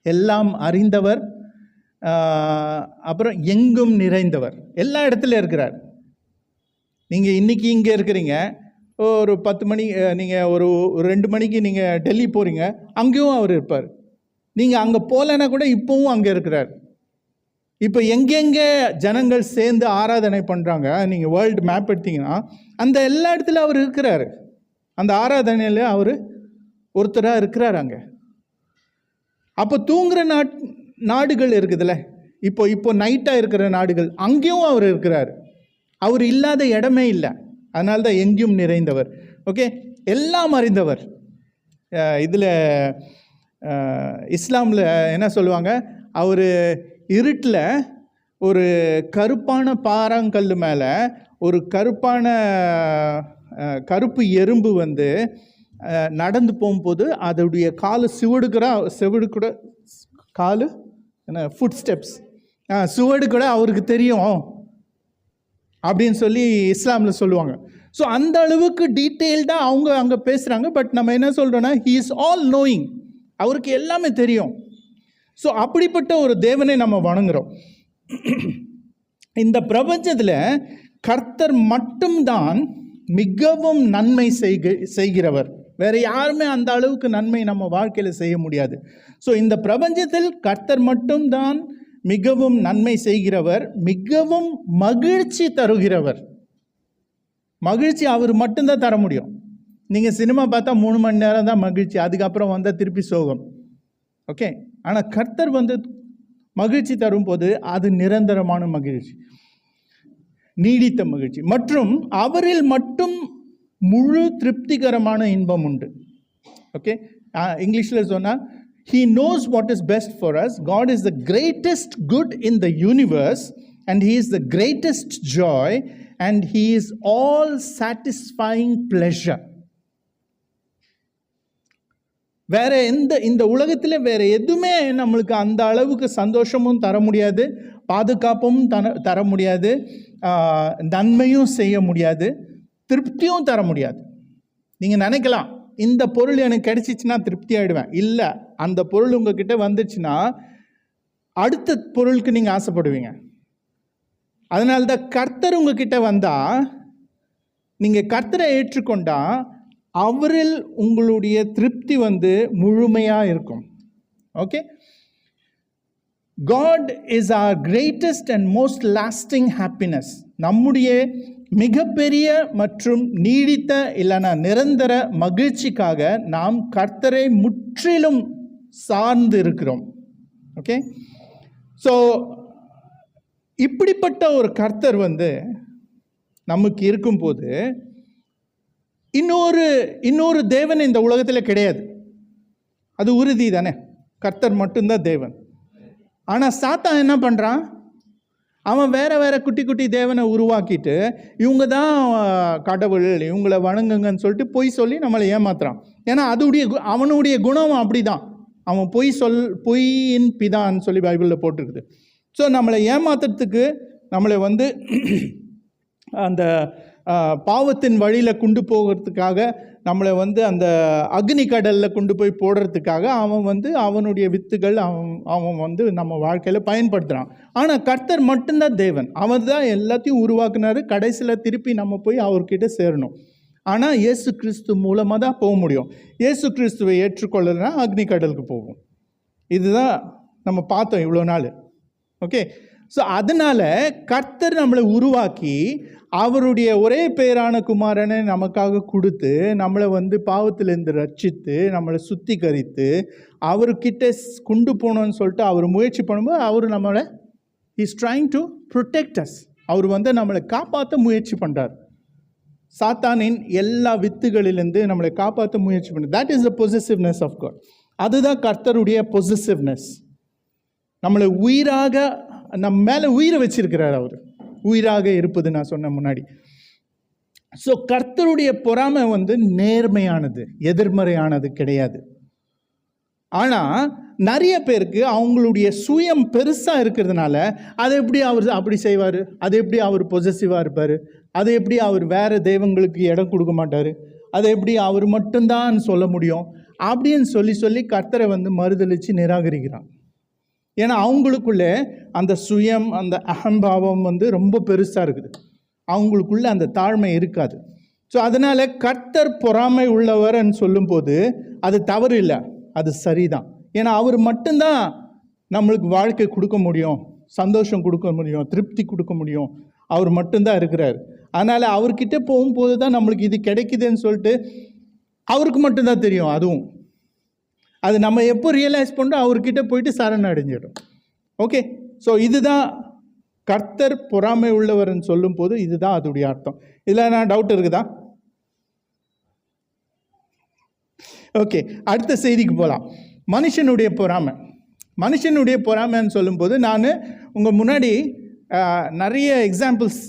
எல்லாம் அறிந்தவர், அப்புறம் எங்கும் நிறைந்தவர். எல்லா இடத்துல இருக்கிறார். நீங்கள் இன்றைக்கி இங்கே இருக்கிறீங்க, ஒரு 10 மணி நீங்கள் ஒரு 2 மணிக்கு நீங்கள் டெல்லி போகிறீங்க, அங்கேயும் அவர் இருப்பார். நீங்கள் அங்கே போகலன்னா கூட இப்போவும் அங்கே இருக்கிறார். இப்போ எங்கெங்கே ஜனங்கள் சேர்ந்து ஆராதனை பண்ணுறாங்க, நீங்கள் வேர்ல்டு மேப் எடுத்தீங்கன்னா அந்த எல்லா இடத்துல அவர் இருக்கிறார். அந்த ஆராதனையில் அவர் ஒருத்தராக இருக்கிறார் அங்கே. அப்போ தூங்குகிற நாடுகள் இருக்குதுல்ல, இப்போ நைட்டாக இருக்கிற நாடுகள், அங்கேயும் அவர் இருக்கிறார். அவர் இல்லாத இடமே இல்லை. அதனால தான் எங்கேயும் நிறைந்தவர். ஓகே, எல்லாம் அறிந்தவர். இதில் இஸ்லாமில் என்ன சொல்லுவாங்க, அவர் இருட்டில் ஒரு கருப்பான பாறாங்கல் மேலே ஒரு கருப்பு எறும்பு நடந்து போகும்போது அதோடைய காலு செவிடு கூட காலு என்ன ஃபுட் ஸ்டெப்ஸ் சுவடு கூட அவருக்கு தெரியும் அப்படின்னு சொல்லி இஸ்லாமில் சொல்லுவாங்க. ஸோ அந்த அளவுக்கு டீட்டெயில்டாக அவங்க அங்கே பேசுகிறாங்க. பட் நம்ம என்ன சொல்கிறோன்னா, ஹீ இஸ் ஆல் நோயிங், அவருக்கு எல்லாமே தெரியும். ஸோ அப்படிப்பட்ட ஒரு தேவனை நம்ம வணங்குகிறோம். இந்த பிரபஞ்சத்தில் கர்த்தர் மட்டும்தான் மிகவும் நன்மை செய்கிறவர். வேறு யாருமே அந்த அளவுக்கு நன்மை நம்ம வாழ்க்கையில் செய்ய முடியாது. ஸோ இந்த பிரபஞ்சத்தில் கர்த்தர் மட்டும்தான் மிகவும் நன்மை செய்கிறவர், மிகவும் மகிழ்ச்சி தருகிறவர். மகிழ்ச்சி அவர் மட்டும்தான் தர முடியும். நீங்கள் சினிமா பார்த்தா 3 மணி நேரம் தான் மகிழ்ச்சி, அதுக்கப்புறம் வந்தால் திருப்பி சோகம். ஓகே, ஆனால் கர்த்தர் மகிழ்ச்சி தரும்போது அது நிரந்தரமான மகிழ்ச்சி, நீடித்த மகிழ்ச்சி, மற்றும் அவரில் மட்டும் முழு திருப்திகரமான இன்பம் உண்டு. ஓகே, இங்கிலீஷில் சொன்னால் He knows what is best for us. God is the greatest good in the universe, and He is the greatest joy, and He is all satisfying pleasure. வேற இந்த உலகத்தில் வேற எதுவுமே நம்மளுக்கு அந்த அளவுக்கு சந்தோஷமும் தர முடியாது, பாதுகாப்பும் தர முடியாது, நன்மையும் செய்ய முடியாது, திருப்தியும் தர முடியாது. நீங்கள் நினைக்கலாம், இந்த பொருள் எனக்கு கிடைச்சிச்சுன்னா திருப்தி ஆகிடுவேன். இல்லை, அந்த பொருள் உங்ககிட்ட வந்துச்சுன்னா அடுத்த பொருளுக்கு நீங்கள் ஆசைப்படுவீங்க. அதனால்தான் கர்த்தர் உங்ககிட்ட வந்தால், நீங்கள் கர்த்தரை ஏற்றுக்கொண்டா அவரில் உங்களுடைய திருப்தி முழுமையாக இருக்கும். Okay, God is our greatest and most lasting happiness. நம்முடைய மிகப்பெரிய மற்றும் நீடித்த இல்லைனா நிரந்தர மகிழ்ச்சிக்காக நாம் கர்த்தரை முற்றிலும் சார்ந்து இருக்கிறோம். ஓகே, ஸோ இப்படிப்பட்ட ஒரு கர்த்தர் நமக்கு இருக்கும்போது இன்னொரு தேவன் இந்த உலகத்தில் கிடையாது. அது உறுதி தானே, கர்த்தர் மட்டும்தான் தேவன். ஆனால் சாத்தான் என்ன பண்ணுறான், அவன் வேற குட்டி குட்டி தேவனை உருவாக்கிட்டு இவங்க தான் கடவுள், இவங்களை வணங்குங்கன்னு சொல்லிட்டு பொய் சொல்லி நம்மளை ஏமாத்துறான். ஏன்னா அவனுடைய குணம் அப்படி தான். அவன் பொய்யின் பிதான்னு சொல்லி பைபிளில் போட்டிருக்குது. ஸோ நம்மளை ஏமாத்துறதுக்கு, நம்மளை அந்த பாவத்தின் வழியில் கொண்டு போகிறதுக்காக, நம்மளை அந்த அக்னி கடலில் கொண்டு போய் போடுறதுக்காக அவன் அவனுடைய வித்துகள் அவன் நம்ம வாழ்க்கையில் பயன்படுத்துகிறான். ஆனால் கர்த்தர் மட்டும்தான் தேவன். அவர் தான் எல்லாத்தையும் உருவாக்குனாரு. கடைசியில் திருப்பி நம்ம போய் அவர்கிட்ட சேரணும். ஆனால் இயேசு கிறிஸ்து மூலமாக தான் போக முடியும். இயேசு கிறிஸ்துவை ஏற்றுக்கொள்ளலைன்னா அக்னி கடலுக்கு போகும். இதுதான் நம்ம பார்த்தோம் இவ்வளோ நாள். ஓகே, ஸோ அதனால் கர்த்தர் நம்மளை உருவாக்கி அவருடைய ஒரே பேரான குமாரனை நமக்காக கொடுத்து நம்மளை பாவத்திலேருந்து ரட்சித்து நம்மளை சுத்திகரித்து அவர்கிட்ட கொண்டு போகணும்னு சொல்லிட்டு அவர் முயற்சி பண்ணும்போது அவர் நம்மளை is trying to protect us. அவர் நம்மளை காப்பாற்ற முயற்சி பண்ணுறார். சாத்தானின் எல்லா வித்துகளிலிருந்து நம்மளை காப்பாற்ற முயற்சி பண்ணுறார். That is the possessiveness of God. அதுதான் கர்த்தருடைய பொசசிவ்னஸ். நம்மளை உயிராக, நம்ம மேலே உயிரை வச்சிருக்கிறார். அவர் உயிராக இருப்பது நான் சொன்ன முன்னாடி. ஸோ கர்த்தருடைய பொறாமை நேர்மையானது, எதிர்மறையானது கிடையாது. ஆனால் நிறைய பேருக்கு அவங்களுடைய சுயம் பெருசாக இருக்கிறதுனால அதை எப்படி அவர் அப்படி செய்வார், அதை எப்படி அவர் பொசசிவாக இருப்பார், அதை எப்படி அவர் வேறு தெய்வங்களுக்கு இடம் கொடுக்க மாட்டார், அதை எப்படி அவர் மட்டும்தான் சொல்ல முடியும் அப்படின்னு சொல்லி கர்த்தரை மறுதளித்து நிராகரிக்கிறான். ஏன்னா அவங்களுக்குள்ளே அந்த சுயம், அந்த அகம்பாவம் ரொம்ப பெருசாக இருக்குது. அவங்களுக்குள்ளே அந்த தாழ்மை இருக்காது. ஸோ அதனால் கர்த்தர் பொறாமை உள்ளவர்ன்னு சொல்லும்போது அது தவறு இல்லை, அது சரிதான். ஏன்னா அவர் மட்டும்தான் நம்மளுக்கு வாழ்க்கை கொடுக்க முடியும், சந்தோஷம் கொடுக்க முடியும், திருப்தி கொடுக்க முடியும். அவர் மட்டும்தான் இருக்கிறார். அதனால் அவர்கிட்ட போகும்போது தான் நம்மளுக்கு இது கிடைக்குதுன்னு சொல்லிட்டு அவருக்கு மட்டும்தான் தெரியும். அதுவும் அது நம்ம எப்போ ரியலைஸ் பண்ணுறோம், அவர்கிட்ட போயிட்டு சரண் அடைஞ்சிடும். ஓகே, ஸோ இதுதான் கர்த்தர் பொறாமை உள்ளவர்னு சொல்லும்போது இதுதான் அதோடைய அர்த்தம். இதில் நான் டவுட் இருக்குதா? ஓகே, அடுத்த செய்திக்கு போகலாம். மனுஷனுடைய பொறாமை. மனுஷனுடைய பொறாமைன்னு சொல்லும்போது நான் உங்கள் முன்னாடி நிறைய எக்ஸாம்பிள்ஸ்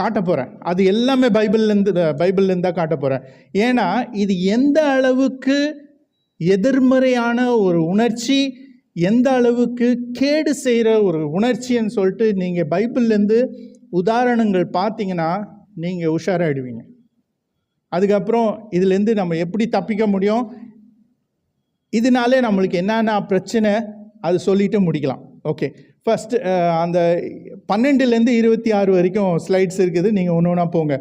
காட்ட போகிறேன். அது எல்லாமே பைபிள்லேருந்து தான் காட்ட போகிறேன். ஏன்னா இது எந்த அளவுக்கு எதிர்மறையான ஒரு உணர்ச்சி, எந்த அளவுக்கு கேடு செய்கிற ஒரு உணர்ச்சின்னு சொல்லிட்டு நீங்கள் பைபிள்லேருந்து உதாரணங்கள் பார்த்தீங்கன்னா நீங்கள் உஷாராகிடுவீங்க. அதுக்கப்புறம் இதுலேருந்து நம்ம எப்படி தப்பிக்க முடியும், இதனாலே நம்மளுக்கு என்னென்ன பிரச்சனை, அது சொல்லிட்டு முடிக்கலாம். ஓகே, ஃபஸ்ட்டு அந்த 12லேருந்து 26 வரைக்கும் ஸ்லைட்ஸ் இருக்குது. நீங்கள் ஒன்று ஒன்றா போங்க.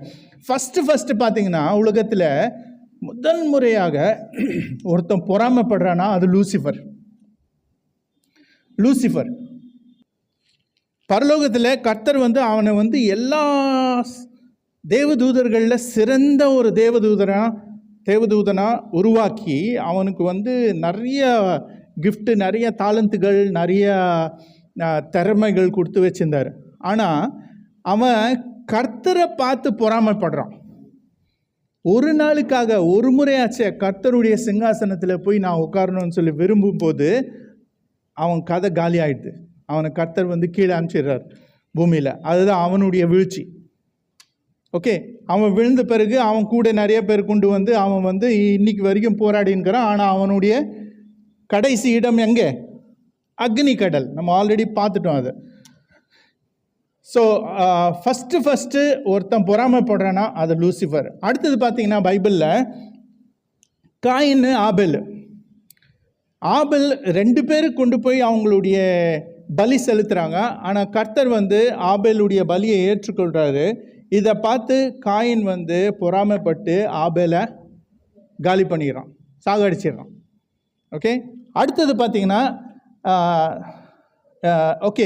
ஃபஸ்ட்டு பார்த்தீங்கன்னா உலகத்தில் முதல் முறையாக ஒருத்தன் பொறாமைப்படுறான்னா அது லூசிஃபர். பரலோகத்தில் கர்த்தர் அவனை எல்லா தேவதூதர்களில் சிறந்த ஒரு தேவதூதனா உருவாக்கி அவனுக்கு நிறைய கிஃப்ட்டு, நிறைய தாளந்துகள், நிறைய திறமைகள் கொடுத்து வச்சிருந்தார். ஆனால் அவன் கர்த்தரை பார்த்து பொறாமைப்படுறான். ஒரு நாளுக்காக ஒரு முறையாச்சே கர்த்தருடைய சிங்காசனத்தில் போய் நான் உட்காரணும்னு சொல்லி விரும்பும் போது அவன் கதை காலி ஆயிடுது. அவனை கர்த்தர் வந்து கீழே அனுப்பிச்சிடுறார் பூமியில். அதுதான் அவனுடைய வீழ்ச்சி. ஓகே, அவன் விழுந்த பிறகு அவன் கூட நிறைய பேர் கொண்டு வந்து அவன் வந்து இன்னைக்கு வரைக்கும் போராடின்னுக்கிறான். ஆனால் அவனுடைய கடைசி இடம் எங்கே? அக்னி கடல். நம்ம ஆல்ரெடி பார்த்துட்டோம் அதை. ஸோ ஃபஸ்ட்டு ஒருத்தன் பொறாமைப்படுறான்னா அது லூசிஃபர். அடுத்தது பார்த்தீங்கன்னா பைபிளில் காயின் ஆபேல் 2 பேர் கொண்டு போய் அவங்களுடைய பலி செலுத்துகிறாங்க. ஆனால் கர்த்தர் வந்து ஆபேலுடைய பலியை ஏற்றுக்கொள்கிறாரு. இதை பார்த்து காயின் வந்து பொறாமைப்பட்டு ஆபேலை காலி பண்ணிடுறான், சாகடிச்சிடுறான். ஓகே, அடுத்தது பார்த்தீங்கன்னா ஓகே,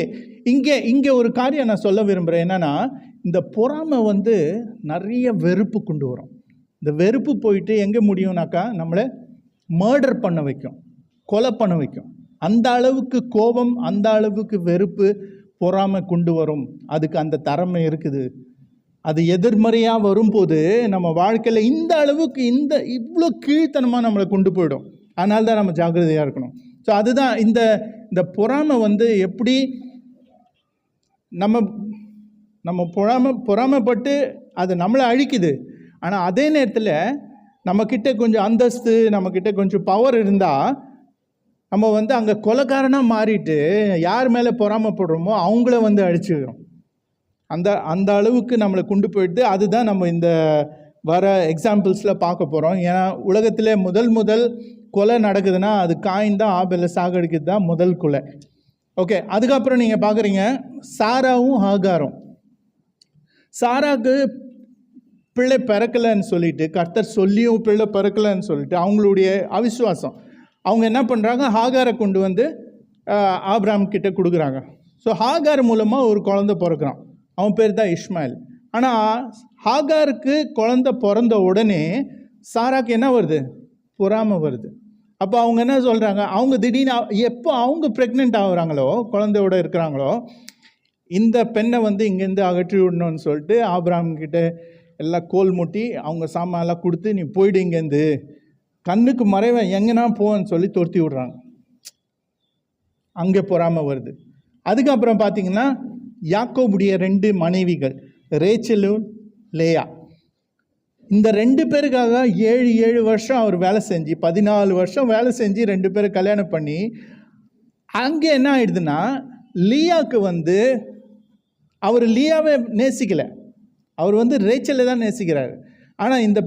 இங்கே ஒரு காரியம் நான் சொல்ல விரும்புகிறேன். என்னென்னா, இந்த பொறாமை வந்து நிறைய வெறுப்பு கொண்டு வரும். இந்த வெறுப்பு போயிட்டு எங்கே முடியும்னாக்கா நம்மளை மர்டர் பண்ண வைக்கும், கொலை பண்ண வைக்கும். அந்த அளவுக்கு கோபம், அந்த அளவுக்கு வெறுப்பு பொறாமை கொண்டு வரும். அதுக்கு அந்த திறமை இருக்குது. அது எதிர்மறையாக வரும்போது நம்ம வாழ்க்கையில் இந்த அளவுக்கு இவ்வளோ கீழ்த்தனமாக நம்மளை கொண்டு போயிடும். அதனால தான் நம்ம ஜாக்கிரதையாக இருக்கணும். ஸோ அதுதான் இந்த பொறாமை வந்து எப்படி நம்ம பொறாமைப்பட்டு அது நம்மளை அழிக்குது. ஆனால் அதே நேரத்தில் நம்மக்கிட்ட கொஞ்சம் அந்தஸ்து, நம்மக்கிட்ட கொஞ்சம் பவர் இருந்தால் நம்ம வந்து அங்கே கொலைக்காரனாக மாறிட்டு யார் மேலே பொறாமைப்படுறோமோ அவங்கள வந்து அழிச்சுக்கிறோம். அந்த அளவுக்கு நம்மளை கொண்டு போயிட்டு அதுதான் நம்ம இந்த வர எக்ஸாம்பிள்ஸில் பார்க்க போகிறோம். ஏன்னா உலகத்திலே முதல் கொலை நடக்குதுன்னா அது காயின் தான் ஆபேலை சாகடிக்கிறது தான் முதல் கொலை. ஓகே, அதுக்கப்புறம் நீங்கள் பார்க்குறீங்க சாராவும் ஆகாரும். சாராவுக்கு பிள்ளை பிறக்கலைன்னு சொல்லிட்டு கர்த்தர் சொல்லியும் பிள்ளை பிறக்கலைன்னு சொல்லிட்டு அவங்களுடைய அவிசுவாசம், அவங்க என்ன பண்ணுறாங்க, ஹாகாரை கொண்டு வந்து ஆபிரகாம் கிட்ட கொடுக்குறாங்க. ஸோ ஹாகார் மூலமாக ஒரு குழந்தை பிறக்கிறான். அவன் பேர் தான் இஸ்மாயில். ஆனால் ஹாகாருக்கு குழந்தை பிறந்த உடனே சாராக்கு என்ன வருது? பொறாமை வருது. அப்போ அவங்க என்ன சொல்கிறாங்க, அவங்க திடீர்னு எப்போ அவங்க ப்ரெக்னென்ட் ஆகுறாங்களோ, குழந்தையோட இருக்கிறாங்களோ, இந்த பெண்ணை வந்து இங்கேருந்து அகற்றி விடணும்னு சொல்லிட்டு ஆபிரகாம் கிட்ட எல்லாம் கோல் முட்டி அவங்க சாமான்லாம் கொடுத்து நீ போயிடு இங்கேருந்து, கண்ணுக்கு மறைவன் எங்கன்னா போன்னு சொல்லி துரத்தி விடுறாங்க. அங்கே பொறாமை வருது. அதுக்கப்புறம் பார்த்தீங்கன்னா யாக்கோபுடைய 2 மனைவிகள் ரேச்சலும் லேயா, இந்த 2 பேருக்காக 7 வருஷம் அவர் வேலை செஞ்சு 14 வருஷம் வேலை செஞ்சு 2 பேரை கல்யாணம் பண்ணி அங்கே என்ன ஆயிடுதுன்னா லியாவுக்கு வந்து அவர் லியாவை நேசிக்கலை, அவர் வந்து ரேச்சலை தான் நேசிக்கிறார். ஆனால் இந்த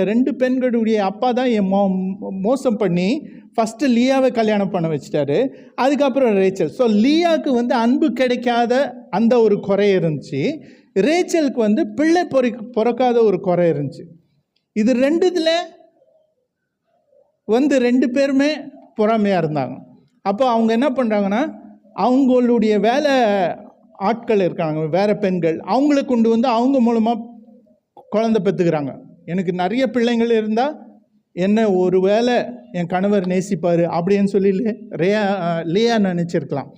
2 பெண்களுடைய அப்பா தான் மோசம் பண்ணி ஃபஸ்ட்டு லியாவை கல்யாணம் பண்ண வச்சிட்டாரு, அதுக்கப்புறம் ரேச்சல். ஸோ லியாவுக்கு வந்து அன்பு கிடைக்காத அந்த ஒரு குறை இருந்துச்சு, ரேச்சலுக்கு வந்து பிள்ளை பிறக்காத ஒரு குறை இருந்துச்சு. இது 2 வந்து 2 பேருமே பொறாமையாக இருந்தாங்க. அப்போ அவங்க என்ன பண்ணுறாங்கன்னா அவங்களுடைய வேலை ஆட்கள் இருக்காங்க, வேறு பெண்கள், அவங்கள கொண்டு வந்து அவங்க மூலமாக குழந்தை பெற்றுக்கிறாங்க. எனக்கு நிறைய பிள்ளைங்கள் இருந்தால் என்ன ஒரு வேளை என் கணவர் நேசிப்பார் அப்படின்னு சொல்லி லியா நினச்சிருக்கலாம்.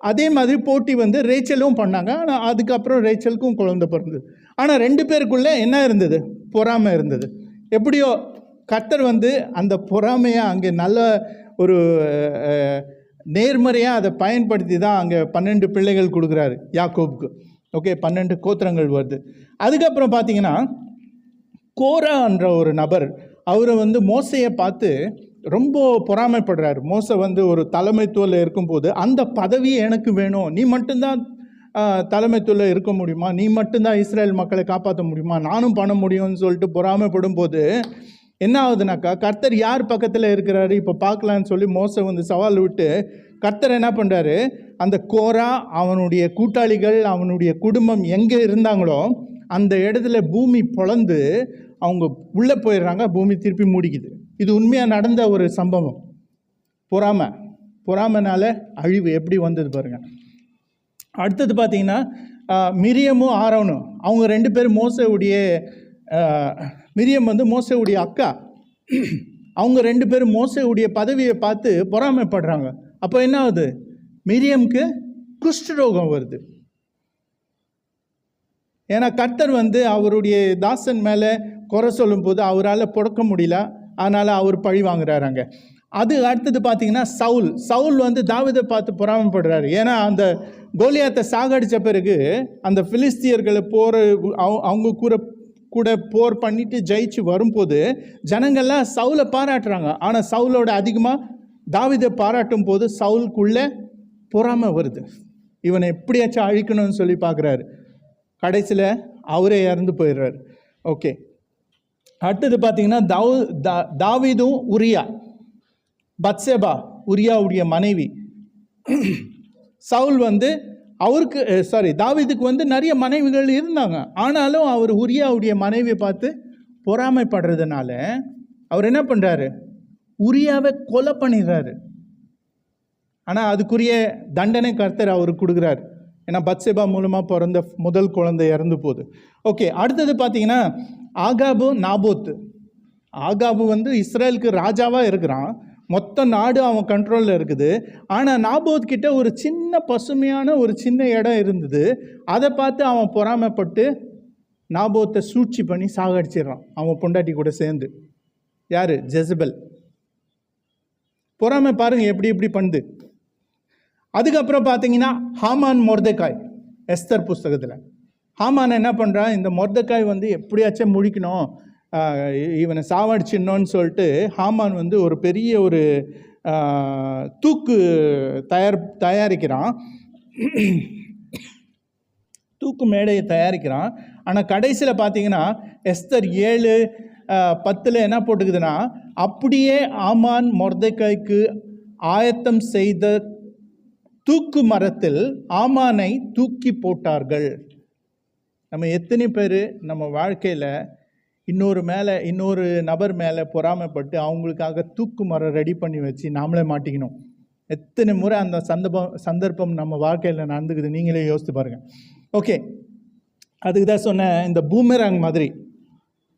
அதே மாதிரி போட்டி வந்து ரேச்சலும் பண்ணாங்க. ஆனால் அதுக்கப்புறம் ரேச்சலுக்கும் குழந்தை பிறந்தது. ஆனால் 2 பேருக்குள்ளே என்ன இருந்தது? பொறாமை இருந்தது. எப்படியோ கர்த்தர் வந்து அந்த பொறாமையாக அங்கே நல்ல ஒரு நேர்மறையாக அதை பயன்படுத்தி தான் அங்கே 12 பிள்ளைகள் கொடுக்குறாரு யாக்கோபுக்கு. ஓகே, 12 கோத்திரங்கள் வருது. அதுக்கப்புறம் பார்த்தீங்கன்னா கோரா என்ற ஒரு நபர், அவரை வந்து மோசையை பார்த்து ரொம்ப பொறாமைப்படுறாரு. மோசை வந்து ஒரு தலைமைத்துவத்தில் இருக்கும்போது அந்த பதவியை எனக்கு வேணும், நீ மட்டும்தான் தலைமைத்துவத்தில் இருக்க முடியுமா, நீ மட்டும்தான் இஸ்ரேல் மக்களை காப்பாற்ற முடியுமா, நானும் பண்ண முடியும்னு சொல்லிட்டு பொறாமைப்படும் போது என்ன ஆகுதுனாக்கா கர்த்தர் யார் பக்கத்தில் இருக்கிறாரு இப்போ பார்க்கலான்னு சொல்லி மோசை வந்து சவால் விட்டு கர்த்தர் என்ன பண்ணுறாரு, அந்த கோரா அவனுடைய கூட்டாளிகள் அவனுடைய குடும்பம் எங்கே இருந்தாங்களோ அந்த இடத்துல பூமி பொளந்து அவங்க உள்ளே போயிடுறாங்க, பூமி திருப்பி மூடிக்குது. இது உண்மையாக நடந்த ஒரு சம்பவம். பொறாமைனால அழிவு எப்படி வந்தது பாருங்கள். அடுத்தது பார்த்தீங்கன்னா மிரியமும் ஆரோனும், அவங்க 2 பேரும் மோசையுடைய மிரியம் வந்து மோசையுடைய அக்கா, அவங்க 2 பேரும் மோசையுடைய பதவியை பார்த்து பொறாமைப்படுறாங்க. அப்போ என்ன ஆகுது, மிரியமுக்கு குஷ்டரோகம் வருது. ஏன்னா கர்த்தர் வந்து அவருடைய தாசன் மேலே குறை சொல்லும்போது அவரால் புடக்க முடியல, அதனால் அவர் பழி வாங்குறாரு அங்கே. அது அடுத்தது பார்த்தீங்கன்னா சவுல் வந்து தாவீதை பார்த்து பொறாமைப்படுறாரு. ஏன்னா அந்த கோலியாத்தை சாகடித்த பிறகு அந்த பிலிஸ்தியர்களை அவங்க கூட போர் பண்ணிட்டு ஜெயிச்சு வரும்போது ஜனங்கள்லாம் சவுலை பாராட்டுறாங்க. ஆனால் சவுலோட அதிகமாக தாவீதை பாராட்டும் போது சவுலுக்குள்ளே பொறாமை வருது. இவனை எப்படியாச்சும் அழிக்கணும்னு சொல்லி பார்க்குறாரு. கடைசியில் அவரே இறந்து போயிடுறாரு. ஓகே, அடுத்தது பார்த்தீங்கன்னா தாவீதும் உரியா, பத்சேபா உரியாவுடைய மனைவி. சவுல் வந்து தாவீதுக்கு வந்து நிறைய மனைவிகள் இருந்தாங்க. ஆனாலும் அவர் உரியாவுடைய மனைவியை பார்த்து பொறாமைப்படுறதுனால அவர் என்ன பண்ணுறாரு, உரியாவை கொலை பண்ணிடுறாரு. ஆனால் அதுக்குரிய தண்டனை கர்த்தர் அவருக்கு கொடுக்குறாரு. ஏன்னா பத்சேபா மூலமாக பிறந்த முதல் குழந்தை இறந்து போகுது. ஓகே, அடுத்தது பார்த்தீங்கன்னா ஆகாபு நாபோத்து. ஆகாபு வந்து இஸ்ரேலுக்கு ராஜாவாக இருக்கிறான், மொத்த நாடு அவன் கண்ட்ரோலில் இருக்குது. ஆனால் நாபோத் கிட்ட ஒரு சின்ன பசுமையான ஒரு சின்ன இடம் இருந்தது. அதை பார்த்து அவன் பொறாமைப்பட்டு நாபோத்தை சூழ்ச்சி பண்ணி சாகடிச்சிடறான், அவன் பொண்டாட்டி கூட சேர்ந்து. யார்? ஜெசபெல். பொறாமை பாருங்கள் எப்படி பண்ணுது. அதுக்கப்புறம் பார்த்தீங்கன்னா ஹாமான் மொர்தெக்காய். எஸ்தர் புஸ்தகத்தில் ஹாமான் என்ன பண்ணுறான், இந்த மொர்தெக்காய் வந்து எப்படியாச்சும் முடிக்கணும், இவனை சாவடிச்சிடணும்னு சொல்லிட்டு ஹாமான் வந்து ஒரு பெரிய ஒரு தூக்கு தயாரிக்கிறான், தூக்கு மேடையை தயாரிக்கிறான். ஆனால் கடைசியில் பார்த்தீங்கன்னா எஸ்தர் 7:10 என்ன போட்டுக்குதுன்னா, அப்படியே ஆமான் மொர்தெக்காய்க்கு ஆயத்தம் செய்த தூக்கு மரத்தில் ஆமானை தூக்கி போட்டார்கள். நம்ம எத்தனை பேர் நம்ம வாழ்க்கையில் இன்னொரு நபர் மேலே பொறாமைப்பட்டு அவங்களுக்காக தூக்கு மரம் ரெடி பண்ணி வச்சு நாமளே மாட்டிக்கணும். எத்தனை முறை அந்த சந்தர்ப்பம் நம்ம வாழ்க்கையில் நடந்துக்குது, நீங்களே யோசித்து பாருங்கள். ஓகே, அதுக்கு தான் சொன்னேன், இந்த பூமராங் மாதிரி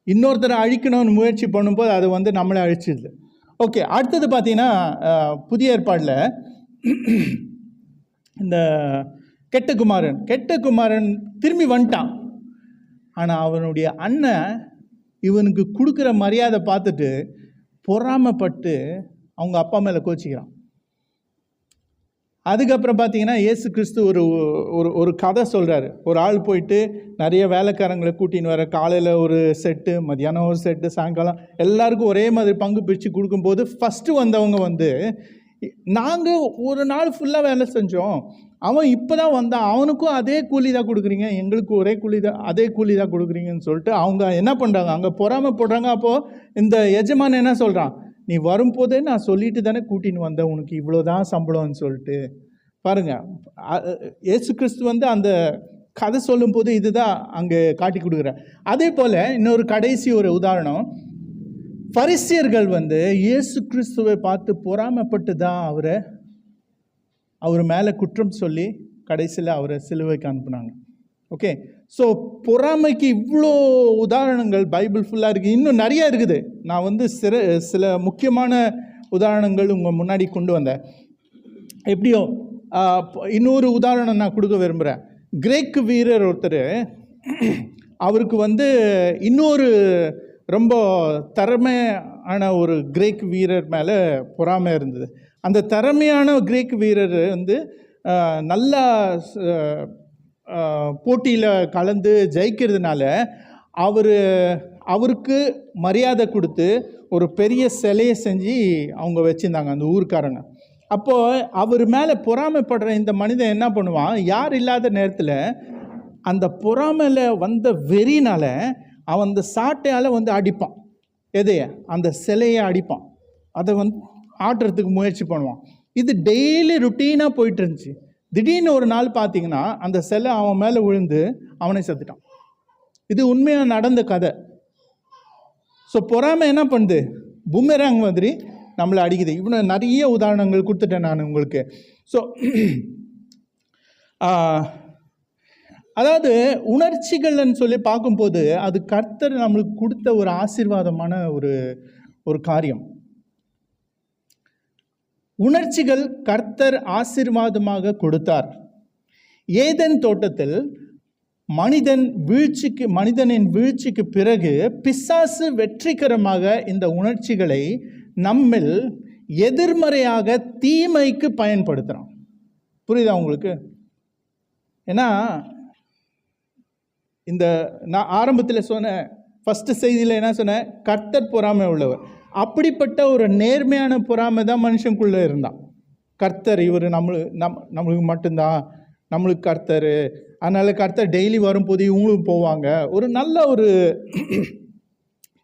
இன்னொருத்தரை அழிக்கணும்னு முயற்சி பண்ணும்போது அது வந்து நம்மளே அழிச்சிடுது. ஓகே, அடுத்தது பார்த்தீங்கன்னா புதிய ஏற்பாடில் இந்த கெட்ட குமாரன் திரும்பி வந்துட்டான். ஆனால் அவனுடைய அண்ணன் இவனுக்கு கொடுக்குற மரியாதை பார்த்துட்டு பொறாமைப்பட்டு அவங்க அப்பா மேலே கோச்சிக்கிறான். அதுக்கப்புறம் பார்த்தீங்கன்னா இயேசு கிறிஸ்து ஒரு கதை சொல்கிறாரு. ஒரு ஆள் போயிட்டு நிறைய வேலைக்காரங்களை கூட்டின்னு வர, காலையில் ஒரு செட்டு, மதியானம் ஒரு செட்டு, சாயங்காலம் எல்லாருக்கும் ஒரே மாதிரி பங்கு பிரித்து கொடுக்கும்போது ஃபஸ்ட்டு வந்தவங்க வந்து, நாங்கள் ஒரு நாள் ஃபுல்லாக வேலை செஞ்சோம், அவன் இப்போ தான் வந்தான், அவனுக்கும் அதே கூலி தான் கொடுக்குறீங்க, எங்களுக்கு அதே கூலி தான் கொடுக்குறீங்கன்னு சொல்லிட்டு அவங்க என்ன பண்ணுறாங்க, அங்கே பொறாமைப்படுறாங்க. அப்போது இந்த எஜமான் என்ன சொல்கிறான், நீ வரும்போதே நான் சொல்லிட்டு தானே கூட்டின்னு வந்தேன், உனக்கு இவ்வளோதான் சம்பளம்னு சொல்லிட்டு. பாருங்கள், இயேசு கிறிஸ்து வந்து அந்த கதை சொல்லும்போது இதுதான் அங்கே காட்டி கொடுக்குறேன். அதே போல் இன்னொரு கடைசி ஒரு உதாரணம், பரிசேயர்கள் வந்து இயேசு கிறிஸ்துவை பார்த்து பொறாமைப்பட்டு தான் அவர் மேலே குற்றம் சொல்லி கடைசியில் அவரை சிலுவைக்கு அனுப்புனாங்க. ஓகே, ஸோ பொறாமைக்கு இவ்வளோ உதாரணங்கள் பைபிள் ஃபுல்லாக இருக்குது, இன்னும் நிறையா இருக்குது. நான் வந்து சில முக்கியமான உதாரணங்கள் உங்கள் முன்னாடி கொண்டு வந்தேன். எப்படியோ இன்னொரு உதாரணம் நான் கொடுக்க விரும்புகிறேன். கிரேக்கு வீரர் ஒருத்தர், அவருக்கு வந்து இன்னொரு ரொம்ப திறமையான ஒரு கிரேக் வீரர் மேலே பொறாமை இருந்தது. அந்த திறமையான கிரேக் வீரர் வந்து நல்லா போட்டியில் கலந்து ஜெயிக்கிறதுனால அவருக்கு மரியாதை கொடுத்து ஒரு பெரிய சிலையை செஞ்சு அவங்க வச்சுருந்தாங்க அந்த ஊருக்காரங்க. அப்போது அவர் மேலே பொறாமைப்படுற இந்த மனிதன் என்ன பண்ணுவான், யார் இல்லாத நேரத்தில் அந்த பொறாமையில் வந்த வெறினால் அவன் அந்த சாட்டையால் வந்து அடிப்பான், அந்த சிலையை அடிப்பான், அதை வந்து ஆட்டுறதுக்கு முயற்சி பண்ணுவான். இது டெய்லி ருட்டீனாக போயிட்டு இருந்துச்சு. திடீர்னு ஒரு நாள் பார்த்தீங்கன்னா அந்த சிலை அவன் மேலே விழுந்து அவனை செத்துட்டான். இது உண்மையாக நடந்த கதை. ஸோ பொறாமை என்ன பண்ணுது, பூமராங் மாதிரி நம்மளை அடிக்குது. இவ்வளோ நிறைய உதாரணங்கள் கொடுத்துட்டேன் நான் உங்களுக்கு. ஸோ அதாவது உணர்ச்சிகள்னு சொல்லி பார்க்கும்போது அது கர்த்தர் நம்மளுக்கு கொடுத்த ஒரு ஆசீர்வாதமான ஒரு காரியம். உணர்ச்சிகள் கர்த்தர் ஆசீர்வாதமாக கொடுத்தார். ஏதேன் தோட்டத்தில் மனிதனின் வீழ்ச்சிக்கு பிறகு பிசாசு வெற்றிகரமாக இந்த உணர்ச்சிகளை நம்மில் எதிர்மறையாக தீமைக்கு பயன்படுத்துகிறான். புரியுதா உங்களுக்கு? ஏன்னா இந்த நான் ஆரம்பத்தில் சொன்ன ஃபஸ்ட்டு செய்தியில் என்ன சொன்னேன், கர்த்தர் பொறாமை உள்ளவர். அப்படிப்பட்ட ஒரு நேர்மையான பொறாமை தான் மனுஷனுக்குள்ளே இருந்தான். கர்த்தர் இவர் நம்மளுக்கு மட்டும்தான், நம்மளுக்கு கர்த்தர், அதனால் கர்த்தர் டெய்லி வரும்போது இவங்களும் போவாங்க. ஒரு நல்ல ஒரு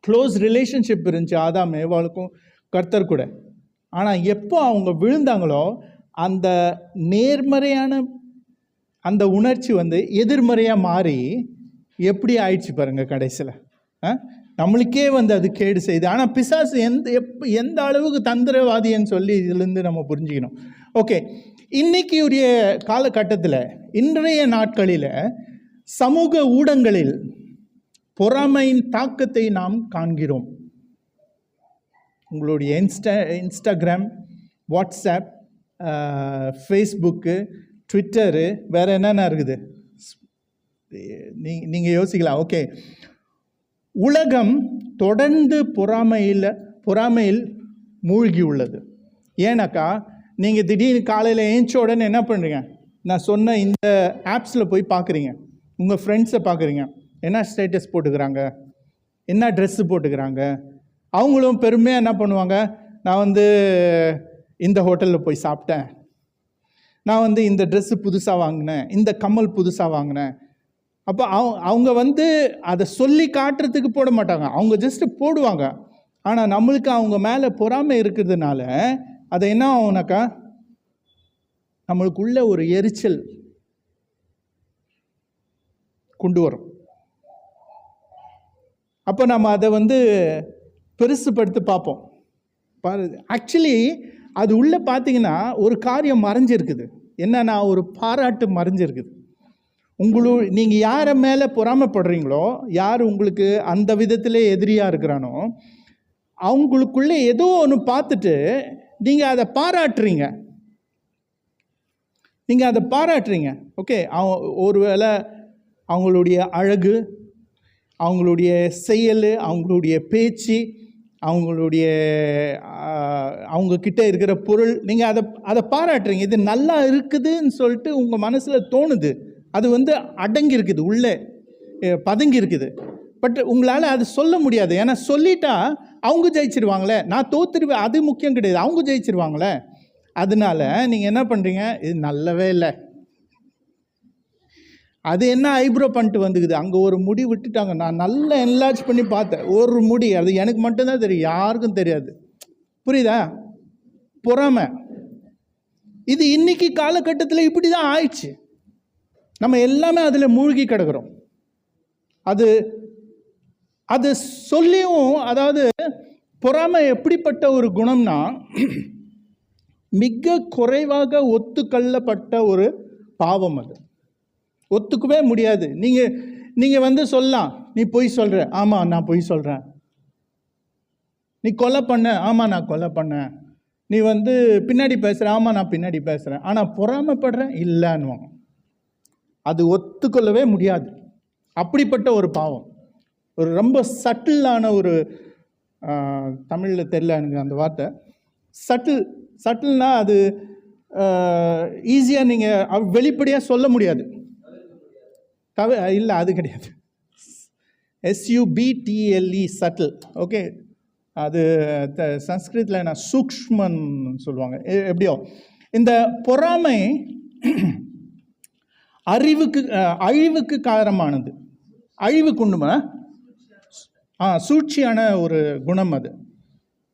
க்ளோஸ் ரிலேஷன்ஷிப் இருந்துச்சு ஆதாம் ஏவாளுக்கும் கர்த்தர் கூட. ஆனால் எப்போ அவங்க விழுந்தாங்களோ அந்த நேர்மறையான அந்த உணர்ச்சி எதிர்மறையாக மாறி எப்படி ஆயிடுச்சு பாருங்கள் கடைசியில். நம்மளுக்கே அது கேடு செய்யுது. ஆனால் பிசாசு எந்த அளவுக்கு தந்திரவாதின்னு சொல்லி இதிலேருந்து நம்ம புரிஞ்சுக்கணும். ஓகே, இன்னைக்கு உரிய காலகட்டத்தில், இன்றைய நாட்களில் சமூக ஊடகங்களில் பொறாமையின் தாக்கத்தை நாம் காண்கிறோம். உங்களுடைய இன்ஸ்டாகிராம், வாட்ஸ்அப், ஃபேஸ்புக்கு, ட்விட்டரு, வேறு என்னென்ன இருக்குது நீங்கள் யோசிக்கலாம். ஓகே, உலகம் தொடர்ந்து பொறாமையில் மூழ்கி உள்ளது. ஏன்னாக்கா நீங்கள் திடீர்னு காலையில் ஏஞ்ச உடனே என்ன பண்ணுறீங்க, நான் சொன்ன இந்த ஆப்ஸில் போய் பார்க்குறீங்க, உங்கள் ஃப்ரெண்ட்ஸை பார்க்குறீங்க, என்ன ஸ்டேட்டஸ் போட்டுக்கிறாங்க, என்ன ட்ரெஸ்ஸு போட்டுக்கிறாங்க. அவங்களும் பெருமையாக என்ன பண்ணுவாங்க, நான் இந்த ஹோட்டலில் போய் சாப்பிட்டேன், நான் இந்த ட்ரெஸ்ஸு புதுசாக வாங்கினேன், இந்த கம்மல் புதுசாக வாங்கினேன். அப்போ அவங்க அதை சொல்லி காட்டுறதுக்கு போட மாட்டாங்க, அவங்க ஜஸ்ட்டு போடுவாங்க. ஆனால் நம்மளுக்கு அவங்க மேலே பொறாமை இருக்கிறதுனால அதை என்ன ஆகுனாக்கா, நம்மளுக்குள்ள ஒரு எரிச்சல் கொண்டு வரும். அப்போ நம்ம அதை பெருசுப்படுத்தி பார்ப்போம். ஆக்சுவலி அது உள்ளே பார்த்தீங்கன்னா ஒரு காரியம் மறைஞ்சிருக்குது. என்னன்னா, ஒரு பாராட்டு மறைஞ்சிருக்குது. நீங்கள் யாரை மேலே பொறாமைப்படுறீங்களோ, யார் உங்களுக்கு அந்த விதத்திலே எதிரியாக இருக்கிறானோ, அவங்களுக்குள்ளே ஏதோ ஒன்று பார்த்துட்டு நீங்கள் அதை பாராட்டுறீங்க. ஓகே, ஒருவேளை அவங்களுடைய அழகு, அவங்களுடைய செயல், அவங்களுடைய பேச்சு, அவங்கக்கிட்ட இருக்கிற பொருள், நீங்கள் அதை பாராட்டுறீங்க. இது நல்லா இருக்குதுன்னு சொல்லிட்டு உங்கள் மனசில் தோணுது. அது அடங்கி இருக்குது, உள்ளே பதுங்கி இருக்குது. பட் உங்களால் அது சொல்ல முடியாது. ஏன்னா சொல்லிட்டா அவங்க ஜெயிச்சிருவாங்களே, நான் தோத்துருவேன், அது முக்கியம் கிடையாது, அவங்க ஜெயிச்சிருவாங்களே. அதனால நீங்கள் என்ன பண்ணுறீங்க, இது நல்லவே இல்லை. அது என்ன ஐப்ரோ பண்ணிட்டு வந்துக்குது, அங்கே ஒரு முடி விட்டுட்டாங்க, நான் நல்லா என்லார்ஜ் பண்ணி பார்த்தேன், ஒரு முடி, அது எனக்கு மட்டும்தான் தெரியும், யாருக்கும் தெரியாது. புரியுதா? பொறாமை. இது இன்னைக்கு காலகட்டத்தில் இப்படி தான் ஆயிடுச்சு. நம்ம எல்லாமே அதில் மூழ்கி கிடக்கிறோம். அது சொல்லியும், அதாவது பொறாமை எப்படிப்பட்ட ஒரு குணம்னா, மிக குறைவாக ஒத்துக்கொள்ளப்பட்ட ஒரு பாவம். அது ஒத்துக்கவே முடியாது. நீங்கள் சொல்லலாம், நீ பொய் சொல்கிற, ஆமாம் நான் பொய் சொல்கிறேன். நீ கொலை பண்ண, ஆமாம் நான் கொலை பண்ணேன். நீ பின்னாடி பேசுகிற, ஆமாம் நான் பின்னாடி பேசுகிறேன். ஆனால் பொறாமைப்படுறேன் இல்லைன்னுவாங்க. அது ஒத்துக்கொள்ளவே முடியாது. அப்படிப்பட்ட ஒரு பாவம், ஒரு ரொம்ப சட்டிலான ஒரு, தமிழில் தெரியல எனக்கு அந்த வார்த்தை, சட்டில்னா அது ஈஸியாக நீங்கள் வெளிப்படையாக சொல்ல முடியாது. இல்லை, அது கிடையாது. SUBTLE, subtle. ஓகே, அது சன்ஸ்கிருத்தில் என்ன சூக்ஷ்மன் சொல்லுவாங்க. எப்படியோ இந்த பொறாமை அழிவுக்கு காரணமானது, அழிவுக்குண்டுமா சூழ்ச்சியான ஒரு குணம் அது.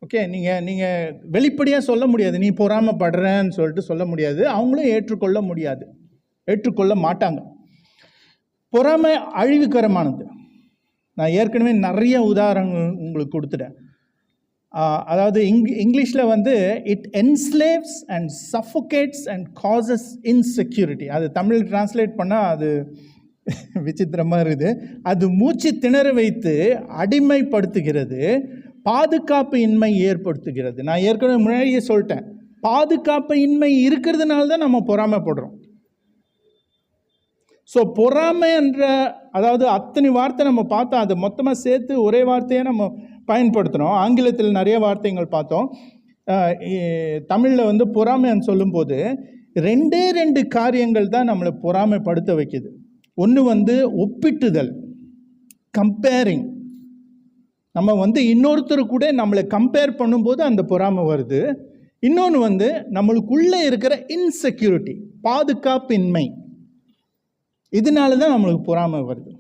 ஓகே, நீங்கள் வெளிப்படையாக சொல்ல முடியாது, நீ பொறாமைப்படுறேன்னு சொல்லிட்டு சொல்ல முடியாது. அவங்களும் ஏற்றுக்கொள்ள மாட்டாங்க. பொறாமை அழிவுகரமானது. நான் ஏற்கனவே நிறைய உதாரணங்கள் உங்களுக்கு கொடுத்துட்டேன். அதாவது இங்கிலீஷில் it enslaves and suffocates and causes insecurity. அது தமிழ் டிரான்ஸ்லேட் பண்ணால் அது விசித்திரமாக இருக்குது. அது மூச்சு திணற வைத்து அடிமைப்படுத்துகிறது, பாதுகாப்பு இன்மை ஏற்படுத்துகிறது. நான் ஏற்கனவே முன்னாடியே சொல்லிட்டேன், பாதுகாப்பு இன்மை இருக்கிறதுனால தான் நம்ம பொறாமைப்படுறோம். ஸோ பொறாமை என்ற, அதாவது அத்தனை வார்த்தை நம்ம பார்த்தோம், அதை மொத்தமாக சேர்த்து ஒரே வார்த்தையை நம்ம பயன்படுத்துகிறோம். ஆங்கிலத்தில் நிறைய வார்த்தைகள் பார்த்தோம். தமிழில் வந்து பொறாமைன்னு சொல்லும்போது ரெண்டு காரியங்கள் தான் நம்மளை பொறாமைப்படுத்த வைக்குது. ஒன்று வந்து ஒப்பிட்டுதல், கம்பேரிங். நம்ம வந்து இன்னொருத்தர் கூட நம்மளை கம்பேர் பண்ணும்போது அந்த பொறாமை வருது. இன்னொன்று வந்து நம்மளுக்குள்ளே இருக்கிற இன்செக்யூரிட்டி, பாதுகாப்பின்மை. இதனால தான் நம்மளுக்கு பொறாமை வருது.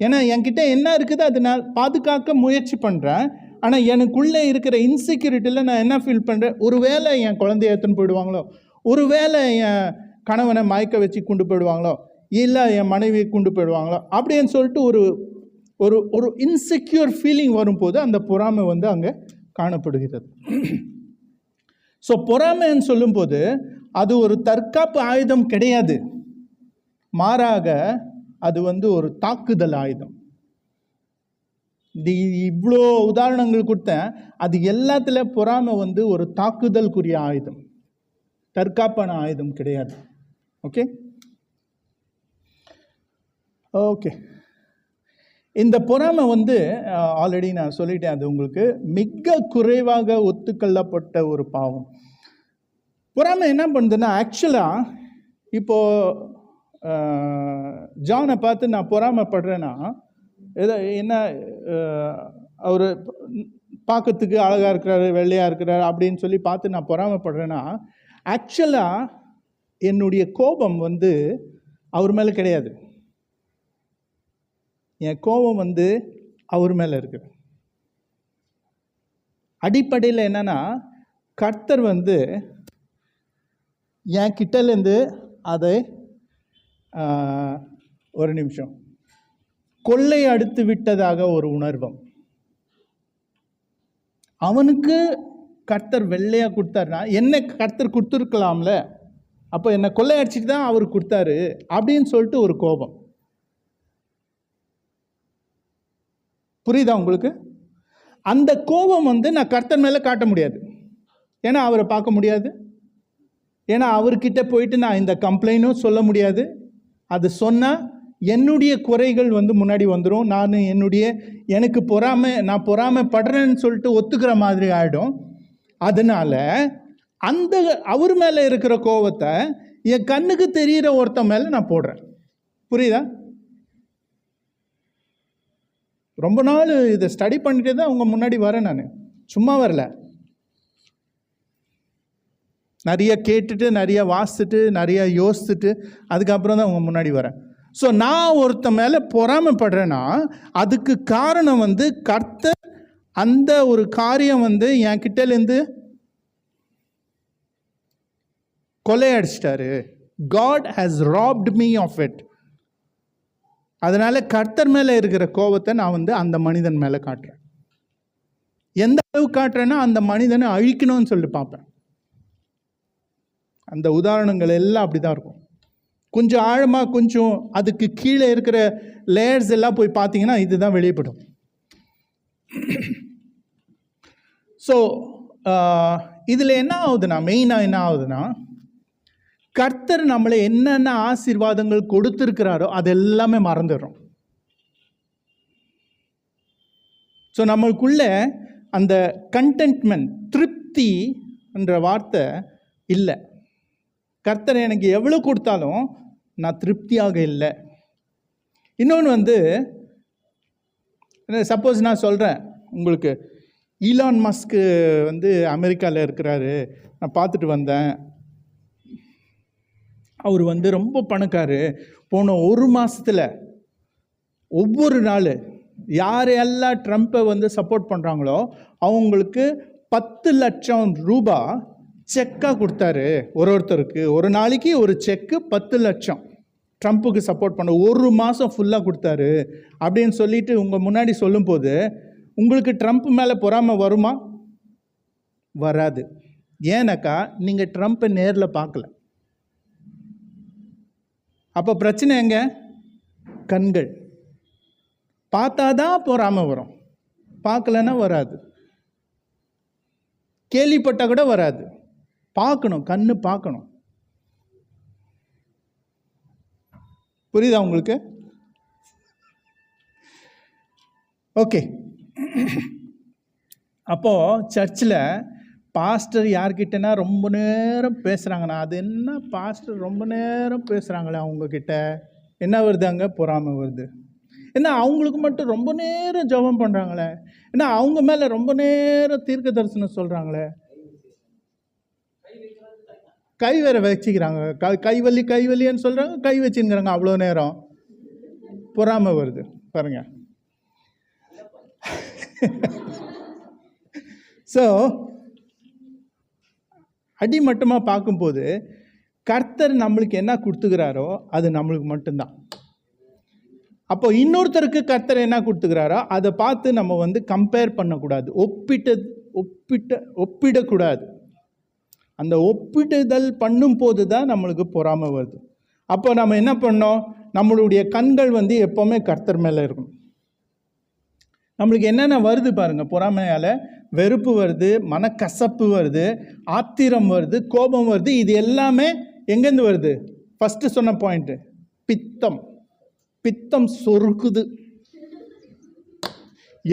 ஏன்னா என்கிட்ட என்ன இருக்குது அதை நான் பாதுகாக்க முயற்சி பண்ணுறேன். ஆனால் எனக்குள்ளே இருக்கிற இன்செக்யூரிட்டியில் நான் என்ன ஃபீல் பண்ணுறேன், ஒருவேளை என் குழந்தைய எடுத்துன்னு போயிடுவாங்களோ, ஒருவேளை என் கணவனை மயக்க வச்சு கொண்டு போயிடுவாங்களோ, இல்லை என் மனைவியை கொண்டு போயிடுவாங்களோ அப்படின்னு சொல்லிட்டு ஒரு ஒரு ஒரு இன்செக்யூர் ஃபீலிங் வரும்போது அந்த பொறாமை வந்து அங்கே காணப்படுகிறது. ஸோ பொறாமைன்னு சொல்லும்போது அது ஒரு தற்காப்பு ஆயுதம் கிடையாது, மாறாக அது வந்து ஒரு தாக்குதல் ஆயுதம். இவ்வளோ உதாரணங்கள் கொடுத்தேன், அது எல்லாத்துல பொறாமை வந்து ஒரு தாக்குதலுக்குரிய ஆயுதம், தற்காப்பான ஆயுதம் கிடையாது. ஓகே ஓகே இந்த பொறாமை வந்து ஆல்ரெடி நான் சொல்லிட்டேன், அது உங்களுக்கு மிக குறைவாக ஒத்துக்கொள்ளப்பட்ட ஒரு பாவம். பொறாமை என்ன பண்ணுதுன்னா, ஆக்சுவலாக இப்போது ஜானை பார்த்து நான் பொறாமைப்படுறேன்னா, என்ன அவர் பார்க்கறதுக்கு அழகாக இருக்கிறாரு, வெள்ளையாக இருக்கிறாரு அப்படின்னு சொல்லி பார்த்து நான் பொறாமைப்படுறேன்னா, ஆக்சுவலாக என்னுடைய கோபம் வந்து அவர் மேலே கிடையாது. என் கோபம் வந்து அவர் மேலே இருக்குது. அடிப்படையில் என்னன்னா, கர்த்தர் வந்து என் கிட்டலேருந்து அதை ஒரு நிமிஷம் கொள்ளை அடுத்து விட்டதாக ஒரு உணர்வம். அவனுக்கு கர்த்தர் வெள்ளையா கொடுத்தாருன்னா என்ன கர்த்தர் கொடுத்துருக்கலாம்ல, அப்போ என்னை கொள்ளை அடிச்சுட்டு தான் அவர் கொடுத்தாரு அப்படின்னு சொல்லிட்டு ஒரு கோபம். புரியுதா உங்களுக்கு? அந்த கோபம் வந்து நான் கர்த்தர் மேலே காட்ட முடியாது, ஏன்னா அவரை பார்க்க முடியாது, ஏன்னா அவர்கிட்ட போயிட்டு நான் இந்த கம்ப்ளைண்ட்டும் சொல்ல முடியாது. அது சொன்னால் என்னுடைய குறைகள் வந்து முன்னாடி வந்துடும். எனக்கு நான் பொறாமைப்படுறேன்னு சொல்லிட்டு ஒத்துக்கிற மாதிரி ஆகிடும். அதனால அந்த அவர் மேலே இருக்கிற கோபத்தை என் கண்ணுக்கு தெரிகிற ஒருத்தன் மேலே நான் போடுறேன். புரியுதா? ரொம்ப நாள் இதை ஸ்டடி பண்ணிட்டு தான் அவங்க முன்னாடி வரேன். நான் சும்மா வரல, நிறைய கேட்டுட்டு, நிறைய வாசிச்சுட்டு, நிறைய யோசிச்சுட்டு அதுக்கப்புறம் தான் அவங்க முன்னாடி வரேன். ஸோ நான் ஒருத்த மேலே பொறாமைப்படுறேன்னா அதுக்கு காரணம் வந்து கர்த்தர் அந்த ஒரு காரியம் வந்து என் கிட்டேருந்து கொள்ளையடிச்சிட்டாரு. God has robbed me of it. அதனால கர்த்தர் மேலே இருக்கிற கோபத்தை நான் வந்து அந்த மனிதன் மேலே காட்டுறேன். எந்த அளவு காட்டுறேன்னா அந்த மனிதனை அழிக்கணும்னு சொல்லிட்டு பார்ப்பேன். அந்த உதாரணங்கள் எல்லாம் அப்படி தான் இருக்கும். கொஞ்சம் ஆழமாக, கொஞ்சம் அதுக்கு கீழே இருக்கிற லேயர்ஸ் எல்லாம் போய் பார்த்தீங்கன்னா இதுதான் வெளியப்படும். ஸோ இதில் என்ன ஆகுதுன்னா, மெயினாக என்ன ஆகுதுன்னா, கர்த்தர் நம்மளை என்னென்ன ஆசீர்வாதங்கள் கொடுத்துருக்கிறாரோ அது எல்லாமே மறந்துடுறோம். ஸோ நம்மளுக்குள்ள அந்த கண்டென்ட்மெண்ட், திருப்தி என்ற வார்த்தை இல்லை. கர்த்தர் எனக்கு எவ்வளோ கொடுத்தாலும் நான் திருப்தியாக இல்லை. இன்னொன்று வந்து, சப்போஸ் நான் சொல்கிறேன் உங்களுக்கு, ஈலான் மஸ்க்கு வந்து அமெரிக்காவில் இருக்கிறாரு, நான் பார்த்துட்டு வந்தேன், அவர் வந்து ரொம்ப பணக்காரு. போன ஒரு மாதத்தில் ஒவ்வொரு நாள் யாரெல்லாம் ட்ரம்ப்பை வந்து சப்போர்ட் பண்ணுறாங்களோ அவங்களுக்கு 10 லட்சம் ரூபாய் செக்காக கொடுத்தாரு. ஒருத்தருக்கு ஒரு நாளைக்கு ஒரு செக்கு 10 லட்சம் ட்ரம்ப்புக்கு சப்போர்ட் பண்ண ஒரு மாதம் ஃபுல்லாக கொடுத்தாரு அப்படின்னு சொல்லிட்டு உங்கள் முன்னாடி சொல்லும்போது உங்களுக்கு ட்ரம்ப் மேலே பொறாமை வருமா? வராது. ஏன்னாக்கா நீங்கள் ட்ரம்ப்பை நேரில் பார்க்கல. அப்போ பிரச்சனை எங்க? கண்கள். பார்த்தாதான் பொறாமை வரும், பார்க்கலன்னா வராது. கேள்விப்பட்டால் கூட வராது. பார்க்கணும், கண்ணு பார்க்கணும். புரியுதா உங்களுக்கு? ஓகே. அப்போது சர்ச்சில் பாஸ்டர் யார்கிட்டனா ரொம்ப நேரம் பேசுகிறாங்கண்ணா, அது என்ன பாஸ்டர் ரொம்ப நேரம் பேசுகிறாங்களே அவங்கக்கிட்ட, என்ன வருது? அங்கே பொறாமை வருது. ஏன்னா அவங்களுக்கு மட்டும் ரொம்ப நேரம் ஜெபம் பண்ணுறாங்களே, ஏன்னா அவங்க மேலே ரொம்ப நேரம் தீர்க்க தரிசனம் சொல்கிறாங்களே, கை வேற வச்சுக்கிறாங்க, கைவலின்னு சொல்கிறாங்க, கை வச்சுங்கிறாங்க அவ்வளோ நேரம். பொறாமை வருது பாருங்க. ஸோ அடிமட்டமாக பார்க்கும்போது கர்த்தர் நம்மளுக்கு என்ன கொடுத்துக்கிறாரோ அது நம்மளுக்கு மட்டும்தான். அப்போ இன்னொருத்தருக்கு கர்த்தர் என்ன கொடுத்துக்கிறாரோ அதை பார்த்து நம்ம கம்பேர் பண்ணக்கூடாது, ஒப்பிடக்கூடாது. அந்த ஒப்பிடுதல் பண்ணும் போது தான் நம்மளுக்கு பொறாமை வருது. அப்போ நம்ம என்ன பண்ணோம்? நம்மளுடைய கண்கள் எப்போவுமே கர்த்தர் மேலே இருக்கணும். நம்மளுக்கு என்னென்ன வருது பாருங்கள் பொறாமையால்? வெறுப்பு வருது, மனக்கசப்பு வருது, ஆத்திரம் வருது, கோபம் வருது. இது எல்லாமே எங்கேருந்து வருது? ஃபஸ்ட்டு சொன்ன பாயிண்ட்டு, பித்தம் சொருக்குது,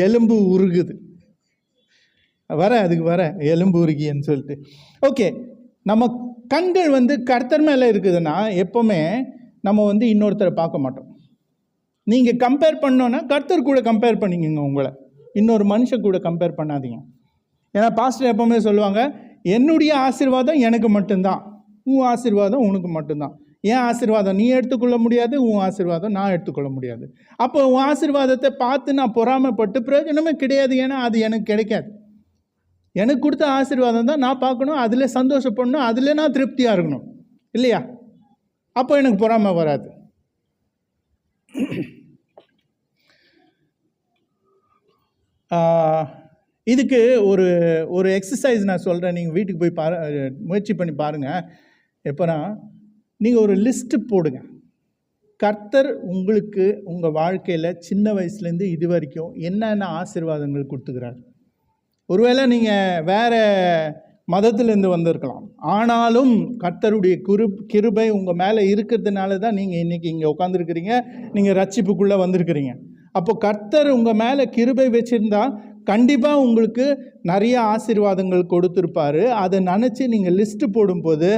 எலும்பு உருகுது. அதுக்கு எலும்பு உருகின்னு சொல்லிட்டு. ஓகே, நம்ம கண்கள் கர்த்தர் மேலே இருக்குதுன்னா எப்போவுமே நம்ம இன்னொருத்தரை பார்க்க மாட்டோம். நீங்கள் கம்பேர் பண்ணோன்னா கர்த்தர் கூட கம்பேர் பண்ணிக்கங்க, உங்களை இன்னொரு மனுஷன் கூட கம்பேர் பண்ணாதீங்க. ஏன்னா பாஸ்டர் எப்போவுமே சொல்லுவாங்க, என்னுடைய ஆசீர்வாதம் எனக்கு மட்டும்தான், உன் ஆசீர்வாதம் உனக்கு மட்டும்தான். என் ஆசீர்வாதம் நீ எடுத்துக்கொள்ள முடியாது, உன் ஆசீர்வாதம் நான் எடுத்துக்கொள்ள முடியாது. அப்போ உன் ஆசீர்வாதத்தை பார்த்து நான் பொறாமைப்பட்டு பிரயோஜனமே கிடையாது. ஏன்னா அது எனக்கு கிடைக்காது. எனக்கு கொடுத்த ஆசீர்வாதம் தான் நான் பார்க்கணும், அதில் சந்தோஷப்படணும், அதில் நான் திருப்தியாக இருக்கணும், இல்லையா? அப்போ எனக்கு பொறாமை வராது. இதுக்கு ஒரு எக்ஸசைஸ் நான் சொல்கிறேன், நீங்கள் வீட்டுக்கு போய் முயற்சி பண்ணி பாருங்கள். எப்போனா நீங்கள் ஒரு லிஸ்ட்டு போடுங்க. கர்த்தர் உங்களுக்கு உங்கள் வாழ்க்கையில் சின்ன வயசுலேருந்து இது வரைக்கும் என்னென்ன ஆசீர்வாதங்கள் கொடுத்துக்கிறார். ஒருவேளை நீங்கள் வேறு மதத்திலேருந்து வந்திருக்கலாம், ஆனாலும் கர்த்தருடைய கிருபை உங்கள் மேலே இருக்கிறதுனால தான் நீங்கள் இன்றைக்கி இங்கே உட்காந்துருக்கிறீங்க, நீங்கள் ரட்சிப்புக்குள்ளே வந்திருக்கிறீங்க. அப்போ கர்த்தர் உங்கள் மேலே கிருபை வச்சுருந்தா கண்டிப்பாக உங்களுக்கு நிறைய ஆசீர்வாதங்கள் கொடுத்துருப்பாரு. அதை நினச்சி நீங்கள் லிஸ்ட்டு போடும்போது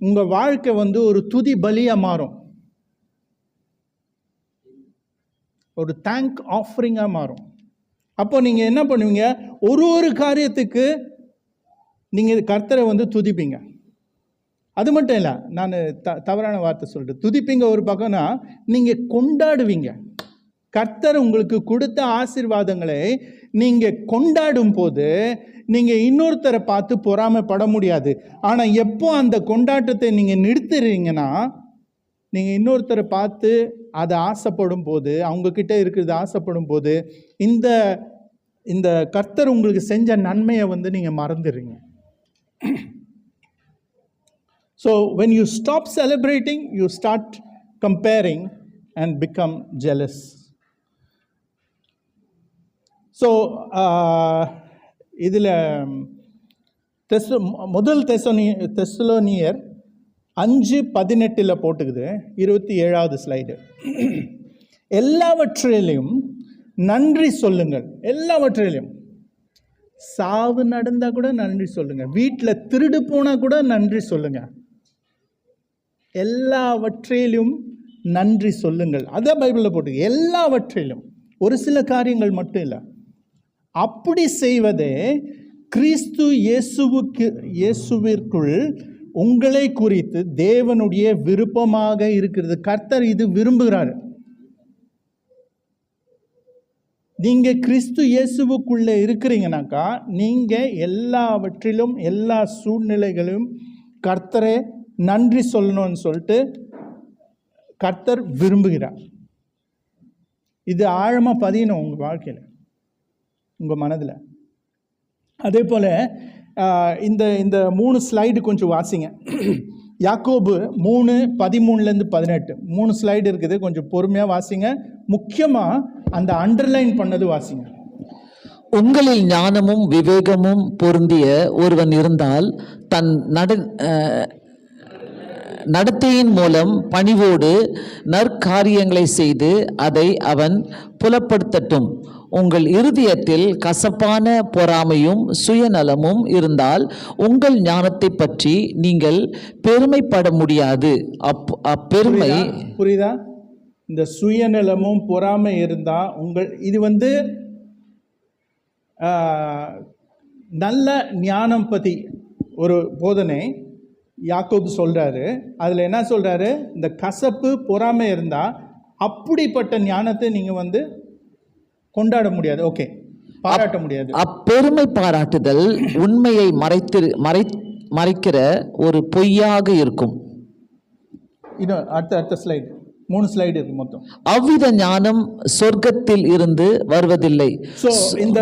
உங்கள் வாழ்க்கை ஒரு துதி பலியாக மாறும், ஒரு தேங்க் ஆஃபரிங்காக மாறும். அப்போ நீங்கள் என்ன பண்ணுவீங்க? ஒரு காரியத்துக்கு நீங்கள் கர்த்தரை துதிப்பீங்க. அது மட்டும் இல்லை, நான் தவறான வார்த்தை சொல்கிறேன், துதிப்பீங்க ஒரு பக்கம்னா நீங்கள் கொண்டாடுவீங்க. கர்த்தர் உங்களுக்கு கொடுத்த ஆசீர்வாதங்களை நீங்கள் கொண்டாடும் போது நீங்கள் இன்னொருத்தரை பார்த்து பொறாமைப்பட முடியாது. ஆனால் எப்போ அந்த கொண்டாட்டத்தை நீங்கள் நிறுத்துறீங்கன்னா, நீங்கள் இன்னொருத்தரை பார்த்து அதை ஆசைப்படும் போது, அவங்கக்கிட்ட இருக்கிறது ஆசைப்படும் போது, இந்த கர்த்தர் உங்களுக்கு செஞ்ச நன்மையை நீங்கள் மறந்துடுறீங்க. So when you stop celebrating, you start comparing and become jealous. So இதில் முதல் தெசலோனியர் 5:18 போட்டுக்குது, 27வது ஸ்லைடு. எல்லாவற்றிலும் நன்றி சொல்லுங்கள். எல்லாவற்றிலும், சாவு நடந்தால் கூட நன்றி சொல்லுங்கள், வீட்டில் திருடு போனால் கூட நன்றி சொல்லுங்கள், எல்லாவற்றிலும் நன்றி சொல்லுங்கள். அதான் பைபிளில் போட்டு, எல்லாவற்றிலும், ஒரு சில காரியங்கள் மட்டும் இல்லை. அப்படி செய்வதே கிறிஸ்து இயேசுவிற்குள் உங்களை குறித்து தேவனுடைய விருப்பமாக இருக்கிறது. கர்த்தர் இது விரும்புகிறார். நீங்கள் கிறிஸ்து இயேசுவுக்குள்ளே இருக்கிறீங்கனாக்கா நீங்கள் எல்லாவற்றிலும் எல்லா சூழ்நிலைகளிலும் கர்த்தரை நன்றி சொல்லணும்னு சொல்லிட்டு கர்த்தர் விரும்புகிறார். இது ஆழமாக பதியணும் உங்கள் வாழ்க்கையில், உங்கள் மனதில். அதே போல் இந்த 3 ஸ்லைடு கொஞ்சம் வாசிங்க. யாக்கோபு 3:13-18 3 ஸ்லைடு இருக்குது, கொஞ்சம் பொறுமையாக வாசிங்க. முக்கியமாக அந்த அண்டர்லைன் பண்ணது வாசிங்க. உங்களில் ஞானமும் விவேகமும் பொருந்திய ஒருவன் இருந்தால் தன் நடத்தையின் மூலம் பணிவோடு நற்காரியங்களை செய்து அதை அவன் புலப்படுத்தட்டும். உங்கள் இருதயத்தில் கசப்பான பொறாமையும் சுயநலமும் இருந்தால் உங்கள் ஞானத்தை பற்றி நீங்கள் பெருமைப்பட முடியாது. அப்பெருமை புரியுதா? இந்த சுயநலமும் பொறாமை இருந்தா இது வந்து நல்ல ஞானம் பற்றி ஒரு போதனை யாக்கோபு சொல்றாரு. அதில் என்ன சொல்றாரு? இந்த கசப்பு பொறாமை இருந்தால் அப்படிப்பட்ட ஞானத்தை நீங்கள் வந்து கொண்டாட முடியாது, ஓகே, பாராட்ட முடியாது. அப்பெருமை பாராட்டுதல் உண்மையை மறைக்கிற ஒரு பொய்யாக இருக்கும். இன்னும் அடுத்த ஸ்லைடு, 3 ஸ்லைடு இருக்கு மொத்தம். அவ்வித ஞானம் சொர்க்கத்தில் இருந்து வருவதில்லை. ஸோ இந்த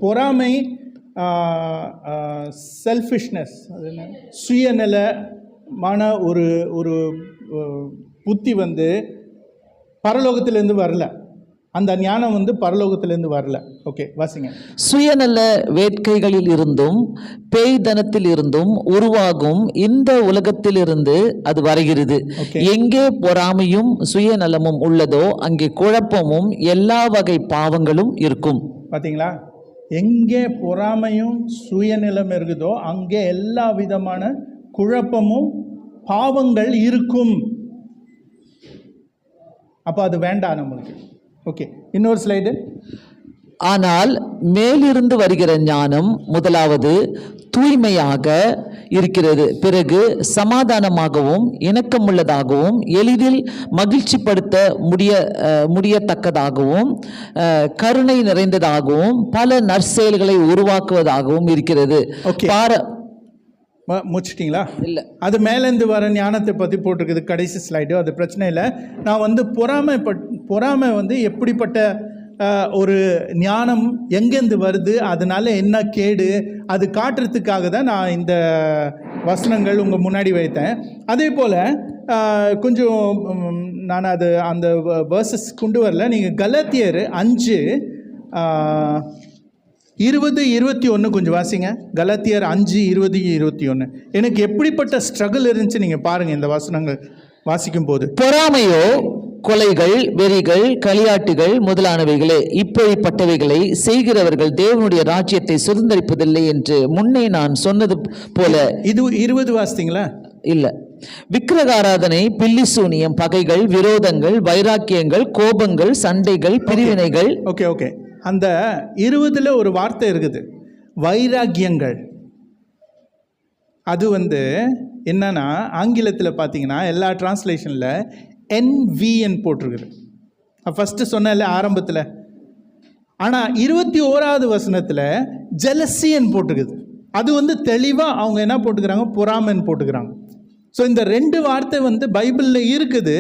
பொறாமை, செல்ஃபிஷ்னஸ், சுயநலமான ஒரு ஒரு புத்தி வந்து பரலோகத்திலேருந்து வரல. அந்த ஞானம் வந்து பரலோகத்திலேருந்து வரல. ஓகே, வாசிங்க. சுயநல வேட்கைகளில் இருந்தும் பேய்தனத்தில் இருந்தும் உருவாகும் இந்த உலகத்திலிருந்து அது வருகிறது. எங்கே பொறாமையும் சுயநலமும் உள்ளதோ அங்கே குழப்பமும் எல்லா வகை பாவங்களும் இருக்கும். பார்த்தீங்களா? எங்கே பொறாமையும் சுயநலம் இருக்குதோ அங்கே எல்லா விதமான குழப்பமும் பாவங்கள் இருக்கும். அப்போ அது வேண்டாம் நம்மளுக்கு. ஓகே, இன்னொரு ஸ்லைடு. ஆனால் மேலிருந்து வருகிற ஞானம் முதலாவது தூய்மையாக இருக்கிறது, பிறகு சமாதானமாகவும் இணக்கமுள்ளதாகவும் எளிதில் மகிழ்ச்சிப்படுத்த முடியத்தக்கதாகவும் கருணை நிறைந்ததாகவும் பல நற்செயல்களை உருவாக்குவதாகவும் இருக்கிறது. முடிச்சிட்டிங்களா? இல்லை, அது மேலேருந்து வர ஞானத்தை பற்றி போட்டிருக்குது கடைசி ஸ்லைடு. அது பிரச்சனை இல்லை. நான் வந்து பொறாமை வந்து எப்படிப்பட்ட ஒரு ஞானம், எங்கேருந்து வருது, அதனால என்ன கேடு, அது காட்டுறதுக்காக தான் நான் இந்த வசனங்கள் உங்கள் முன்னாடி வைத்தேன். அதே போல் கொஞ்சம் நான் அந்த வேர்சஸ் கொண்டு வரல. நீங்கள் கலாத்தியர் 5:20-21 கொஞ்சம் வாசிங்க. கலாத்தியர் 5:20-21. எனக்கு எப்படிப்பட்ட ஸ்ட்ரகிள் இருந்துச்சு நீங்கள் பாருங்கள் இந்த வசனங்கள் வாசிக்கும் போது. பொறாமையோ கொலைகள், வெறிகள், களியாட்டுகள் முதலானவைகளே, இப்படிப்பட்டவைகளை செய்கிறவர்கள் தேவனுடைய ராஜ்யத்தை சுதந்திரிப்பதில்லை என்று முன்னே நான் சொன்னது போல. இது 20 வாசித்தீங்களா? இல்லை. விக்கிரகாராதனை, பில்லிசூனியம், பகைகள், விரோதங்கள், வைராக்கியங்கள், கோபங்கள், சண்டைகள், பிரிவினைகள். ஓகே, அந்த 20ல் ஒரு வார்த்தை இருக்குது, வைராக்கியங்கள். அது வந்து என்னன்னா ஆங்கிலத்தில் பார்த்தீங்கன்னா எல்லா டிரான்ஸ்லேஷனில் NVN போட்டிருக்குது. ஃபஸ்ட்டு சொன்னல ஆரம்பத்தில். ஆனால் 21வது வசனத்தில் ஜெலசியன் போட்டிருக்குது. அது வந்து தெளிவாக அவங்க என்ன போட்டுக்கிறாங்க? பொறாமைன்னு போட்டுக்கிறாங்க. ஸோ இந்த 2 வார்த்தை வந்து பைபிளில் இருக்குது.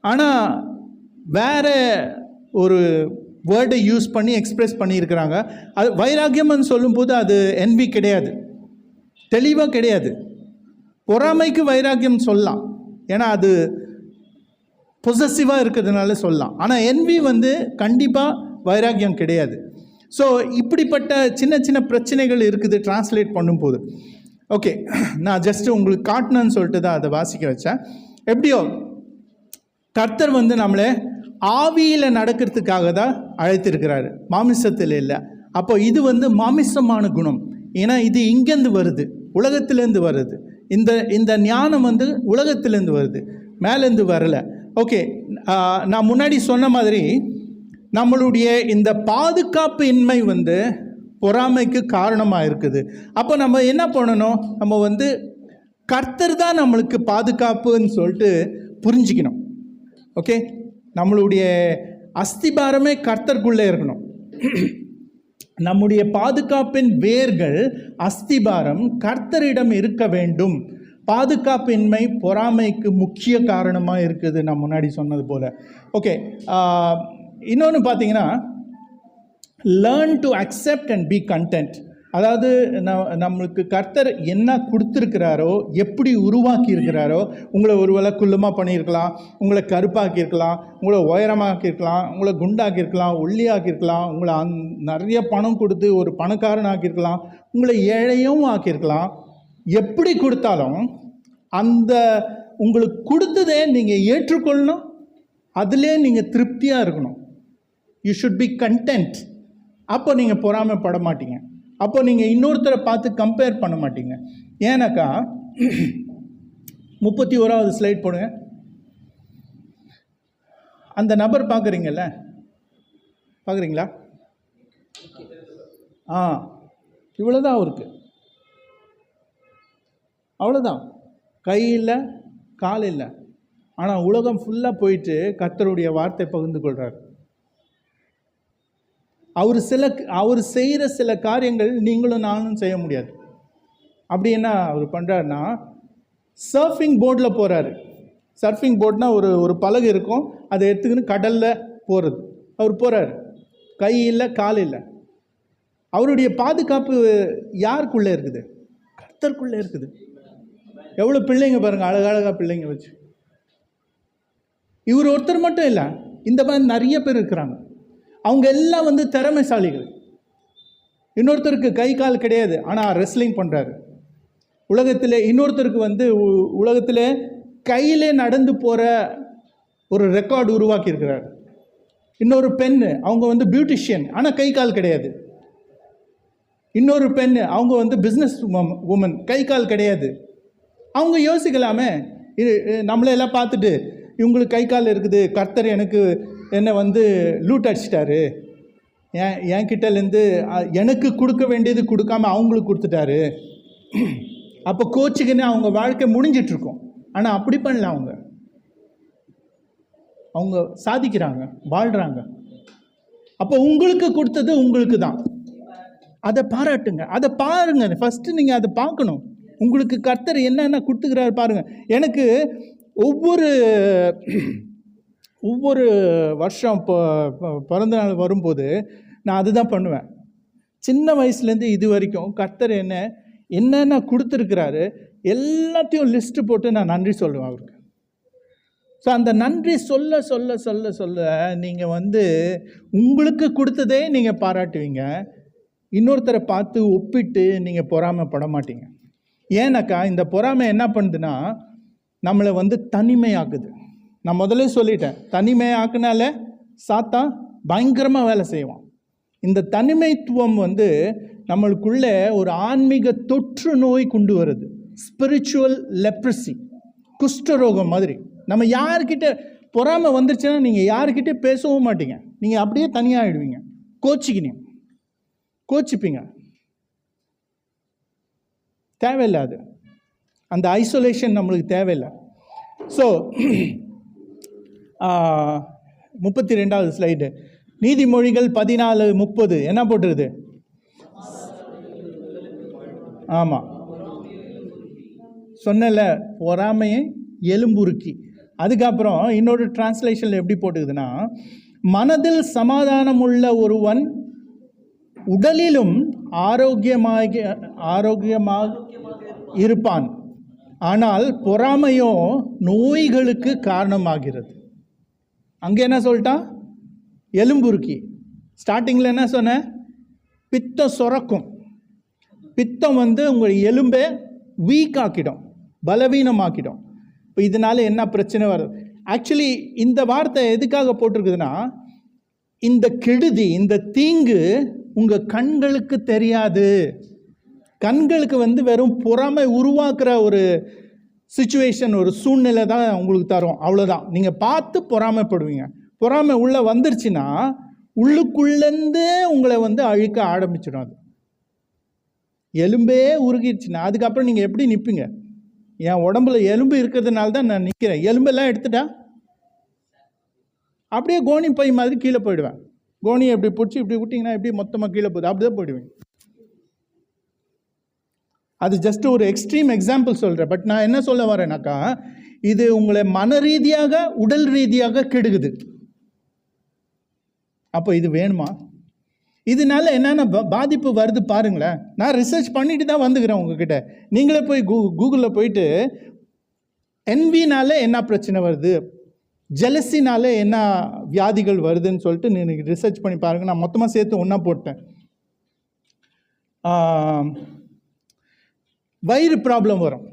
ஆனால் வேறு ஒரு வேர்டை யூஸ் பண்ணி எக்ஸ்பிரஸ் பண்ணியிருக்கிறாங்க. அது வைராக்கியம்னு சொல்லும்போது அது NV கிடையாது, தெளிவாக கிடையாது. பொறாமைக்கு வைராக்கியம் சொல்லலாம், ஏன்னா அது பொசசிவாக இருக்கிறதுனால சொல்லலாம். ஆனால் NV வந்து கண்டிப்பாக வைராக்கியம் கிடையாது. ஸோ இப்படிப்பட்ட சின்ன சின்ன பிரச்சனைகள் இருக்குது டிரான்ஸ்லேட் பண்ணும்போது. ஓகே, நான் ஜஸ்ட்டு உங்களுக்கு காட்டணுன்னு சொல்லிட்டு தான் அதை வாசிக்க வச்சேன். எப்படியோ கர்த்தர் வந்து நம்மளை ஆவியில் நடக்கிறதுக்காக தான் அழைத்திருக்கிறாரு, மாமிசத்தில் இல்லை. அப்போ இது வந்து மாமிசமான குணம், ஏன்னா இது இங்கேருந்து வருது, உலகத்திலேருந்து வருது. இந்த ஞானம் வந்து உலகத்திலேருந்து வருது, மேலேருந்து வரலை. ஓகே, நான் முன்னாடி சொன்ன மாதிரி நம்மளுடைய இந்த பாதுகாப்பு இன்மை வந்து பொறாமைக்கு காரணமாக இருக்குது. அப்போ நம்ம என்ன பண்ணணும்? நம்ம வந்து கர்த்தர் தான் நம்மளுக்கு பாதுகாப்புன்னு சொல்லிட்டு புரிஞ்சிக்கணும். ஓகே, நம்மளுடைய அஸ்திபாரமே கர்த்தருக்குள்ளே இருக்கணும். நம்முடைய பாதுகாப்பின் வேர்கள், அஸ்திபாரம் கர்த்தரிடம் இருக்க வேண்டும். பாதுகாப்பின்மை பொறாமைக்கு முக்கிய காரணமாக இருக்குது, நான் முன்னாடி சொன்னது போல். ஓகே, இன்னொன்று பார்த்தீங்கன்னா, learn to accept and be content. அதாவது நம்மளுக்கு கர்த்தர் என்ன கொடுத்துருக்கிறாரோ, எப்படி உருவாக்கி இருக்கிறாரோ, உங்களை ஒருவேளை குள்ளமாக பண்ணியிருக்கலாம், உங்களை கருப்பாக்கியிருக்கலாம், உங்களை உயரமாக்கியிருக்கலாம், உங்களை குண்டாக்கியிருக்கலாம், ஒல்லியாக்கியிருக்கலாம், உங்களை நிறைய பணம் கொடுத்து ஒரு பணக்காரன் ஆக்கியிருக்கலாம், உங்களை ஏழையும் ஆக்கியிருக்கலாம். எப்படி கொடுத்தாலும் அந்த உங்களுக்கு கொடுத்ததே நீங்கள் ஏற்றுக்கொள்ளணும், அதிலே நீங்கள் திருப்தியாக இருக்கணும். You should be content. அப்போ நீங்கள் பொறாமைப்பட மாட்டீங்க. அப்போ நீங்கள் இன்னொருத்தரை பார்த்து கம்பேர் பண்ண மாட்டீங்க. ஏன்னாக்கா 31வது ஸ்லைட் போடுங்க. அந்த நபர் பார்க்குறீங்கல்ல, பார்க்குறீங்களா? இவ்வளோதான் அவருக்கு, அவ்வளோதான். கை இல்லை, கால் இல்லை. ஆனால் உலகம் ஃபுல்லாக போயிட்டு கர்த்தருடைய வார்த்தை பகிர்ந்து கொள்கிறார். அவர் செய்கிற சில காரியங்கள் நீங்களும் நானும் செய்ய முடியாது. அப்படி என்ன அவர் பண்ணுறாருன்னா, சர்ஃபிங் போர்டில் போகிறாரு. சர்ஃபிங் போர்ட்னா ஒரு பலகை இருக்கும், அதை எடுத்துக்கின்னு கடலில் போகிறது. அவர் போகிறாரு, கை இல்லை, கால் இல்லை. அவருடைய பாதுகாப்பு யாருக்குள்ளே இருக்குது? கர்த்தருக்குள்ளே இருக்குது. எவ்வளோ பிள்ளைங்க பாருங்கள், அழகழகாக பிள்ளைங்க வச்சு. இவர் ஒருத்தர் மட்டும் இல்லை, இந்த மாதிரி நிறைய பேர் இருக்கிறாங்க. அவங்க எல்லாம் திறமைசாலிகள். இன்னொருத்தருக்கு கை கால் கிடையாது, ஆனால் ரெஸ்லிங் பண்ணுறாரு. உலகத்தில் இன்னொருத்தருக்கு உலகத்தில் கையிலே நடந்து போகிற ஒரு ரெக்கார்டு உருவாக்கி இருக்கிறார். இன்னொரு பெண்ணு, அவங்க பியூட்டிஷியன், ஆனால் கை கால் கிடையாது. இன்னொரு பெண்ணு, அவங்க பிஸ்னஸ் உமன், கை கால் கிடையாது. அவங்க யோசிக்கலாமே, நம்மளெல்லாம் பார்த்துட்டு இவங்களுக்கு கை கால் இருக்குது, கர்த்தர் என்னை லூட் அடிச்சிட்டாரு, என்கிட்டலேருந்து எனக்கு கொடுக்க வேண்டியது கொடுக்காம அவங்களுக்கு கொடுத்துட்டாரு, அப்போ கோச்சிக்கின்னு அவங்க வாழ்க்கை முடிஞ்சிட்ருக்கோம். ஆனால் அப்படி பண்ணல, அவங்க சாதிக்கிறாங்க, வாழ்கிறாங்க. அப்போ உங்களுக்கு கொடுத்தது உங்களுக்கு தான். அதை பாராட்டுங்க, அதை பாருங்க. ஃபஸ்ட்டு நீங்கள் அதை பார்க்கணும். உங்களுக்கு கர்த்தர் என்னென்ன கொடுத்துக்கிறாரு பாருங்கள். எனக்கு ஒவ்வொரு வருஷம் பிறந்த நாள் வரும்போது நான் அதுதான் பண்ணுவேன். சின்ன வயசுலேருந்து இது வரைக்கும் கர்த்தர் என்னென்ன கொடுத்துருக்கிறாரு எல்லாத்தையும் லிஸ்ட்டு போட்டு நான் நன்றி சொல்லுவேன் அவருக்கு. ஸோ அந்த நன்றி சொல்ல சொல்ல சொல்ல சொல்ல நீங்கள் உங்களுக்கு கொடுத்ததே நீங்கள் பாராட்டுவீங்க. இன்னொருத்தரை பார்த்து ஒப்பிட்டு நீங்கள் பொறாமைப்பட மாட்டீங்க. ஏன்னாக்கா இந்த பொறாமை என்ன பண்ணுதுன்னா, நம்மளை தனிமையாக்குது. நான் முதல்ல சொல்லிட்டேன், தனிமையாக்குனால சாத்தான் பயங்கரமாக வேலை செய்வான். இந்த தனிமைத்துவம் நம்மளுக்குள்ளே ஒரு ஆன்மீக தொற்று நோய் கொண்டு வருது. ஸ்பிரிச்சுவல் லெப்ரசி, குஷ்டரோகம் மாதிரி. நம்ம யார்கிட்ட பொறாமை வந்துருச்சுன்னா நீங்கள் யார்கிட்ட பேசவும் மாட்டீங்க, நீங்கள் அப்படியே தனியாகிடுவீங்க, கோச்சிப்பீங்க. தேவையில்லை, அது அந்த ஐசோலேஷன் நம்மளுக்கு தேவையில்லை. ஸோ 32வது ஸ்லைடு, நீதிமொழிகள் 14:30 என்ன போட்டுருது? ஆமாம், சொன்னல, பொறாமையை எலும்புருக்கி. அதுக்கப்புறம் இன்னொரு டிரான்ஸ்லேஷனில் எப்படி போட்டுக்குதுன்னா, மனதில் சமாதானமுள்ள ஒருவன் உடலிலும் ஆரோக்கியமாக இருப்பான், ஆனால் பொறாமையோ நோய்களுக்கு காரணமாகிறது. அங்கே என்ன சொல்லிட்டான்? எலும்புருக்கி. ஸ்டார்டிங்கில் என்ன சொன்னேன்? பித்தம் சுரக்கும். பித்தம் உங்கள் எலும்பை வீக் ஆக்கிடும், பலவீனமாக்கிடும். இப்போ இதனால என்ன பிரச்சனை வருது? ஆக்சுவலி இந்த வார்த்தை எதுக்காக போட்டிருக்குதுன்னா, இந்த கெடுதி, இந்த தீங்கு உங்கள் கண்களுக்கு தெரியாது. கண்களுக்கு வெறும் பொறாமை உருவாக்குற ஒரு சிச்சுவேஷன், ஒரு சூழ்நிலை தான் உங்களுக்கு தரும், அவ்வளோதான். நீங்கள் பார்த்து பொறாமைப்படுவீங்க. பொறாமை உள்ளே வந்துருச்சுன்னா உள்ளுக்குள்ளேருந்து உங்களை அழிக்க ஆரம்பிச்சிடும். அது எலும்பே உருகிடுச்சுன்னா அதுக்கப்புறம் நீங்கள் எப்படி நிற்பீங்க? என் உடம்புல எலும்பு இருக்கிறதுனால தான் நான் நிற்கிறேன். எலும்பெல்லாம் எடுத்துட்டா அப்படியே கோணி பை மாதிரி கீழே போயிடுவேன். கோணியை எப்படி பிடிச்சி இப்படி விட்டிங்கன்னா எப்படி மொத்தமாக கீழே போகுது, அப்படிதான் போயிடுவேன். அது ஜஸ்ட் ஒரு எக்ஸ்ட்ரீம் எக்ஸாம்பிள் சொல்கிறேன். பட் நான் என்ன சொல்ல வரேனாக்கா, இது உங்களை மன ரீதியாக உடல் ரீதியாக கெடுக்குது. அப்போ இது வேணுமா? இதனால என்னென்ன பாதிப்பு வருது பாருங்களேன். நான் ரிசர்ச் பண்ணிட்டு தான் வந்துக்கிறேன் உங்ககிட்ட. நீங்களே போய் கூகுளில் போயிட்டு என்வினால என்ன பிரச்சனை வருது, ஜெலசினால என்ன வியாதிகள் வருதுன்னு சொல்லிட்டு நீங்கள் ரிசர்ச் பண்ணி பாருங்கள். நான் மொத்தமாக சேர்த்து ஒன்றா போட்டேன். வயிறு ப்ராப்ளம் வரும்.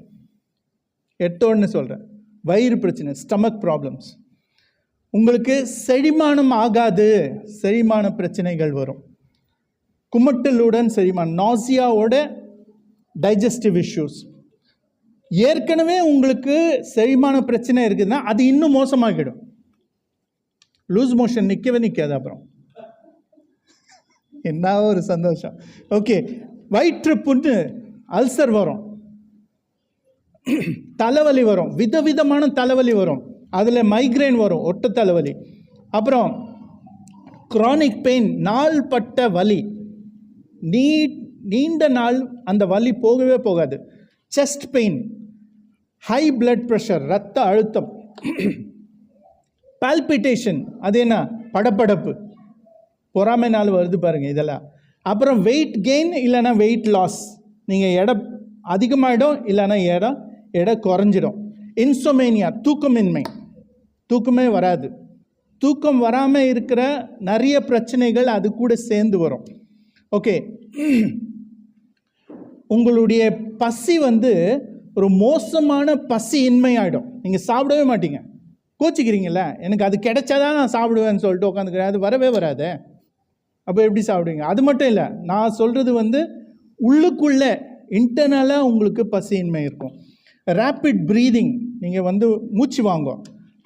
எடுத்தோன்னு சொல்கிறேன், வயிறு பிரச்சனை, ஸ்டமக் ப்ராப்ளம்ஸ். உங்களுக்கு செரிமானம் ஆகாது, செரிமான பிரச்சனைகள் வரும். குமட்டலுடன் செரிமானம், நாசியாவோட டைஜஸ்டிவ் இஷ்யூஸ். ஏற்கனவே உங்களுக்கு செரிமான பிரச்சனை இருக்குதுன்னா அது இன்னும் மோசமாகிடும். லூஸ் மோஷன் நிற்கவே நிற்காது. அப்புறம் என்ன ஒரு சந்தோஷம். ஓகே, வயிற்று புண்ணு, அல்சர் வரும், தலைவலி வரும், விதவிதமான தலைவலி வரும். அதில் மைக்ரைன் வரும், ஒட்ட தலைவலி. அப்புறம் க்ரானிக் பெயின், நாள்பட்ட வலி, நீண்ட நாள் அந்த வலி போகவே போகாது. Chest pain, high blood pressure, ரத்த அழுத்தம், பால்பிட்டேஷன், அது என்ன, படப்படப்பு, பொறாமை நாள் வருது பாருங்கள் இதெல்லாம். அப்புறம் வெயிட் கெயின் இல்லைன்னா வெயிட் லாஸ், நீங்கள் எடை அதிகமாகிடும் இல்லைன்னா எடை குறைஞ்சிடும். இன்சோமேனியா, தூக்கமின்மை, தூக்கமே வராது. தூக்கம் வராமல் இருக்கிற நிறைய பிரச்சனைகள் அது கூட சேர்ந்து வரும். ஓகே, உங்களுடைய பசி ஒரு மோசமான பசி இன்மையாயிடும். நீங்கள் சாப்பிடவே மாட்டீங்க, கோச்சிக்கிறீங்கள, எனக்கு அது கிடைச்சாதான் நான் சாப்பிடுவேன்னு சொல்லிட்டு உட்காந்துக்கிறேன், அது வரவே வராது. அப்போ எப்படி சாப்பிடுவீங்க? அது மட்டும் இல்லை, நான் சொல்கிறது உள்ளுக்குள்ளே இன்டர்னலாக உங்களுக்கு பசியின்மை இருக்கும். ரேப்பிட் ப்ரீதிங், நீங்கள் மூச்சு வாங்கும்,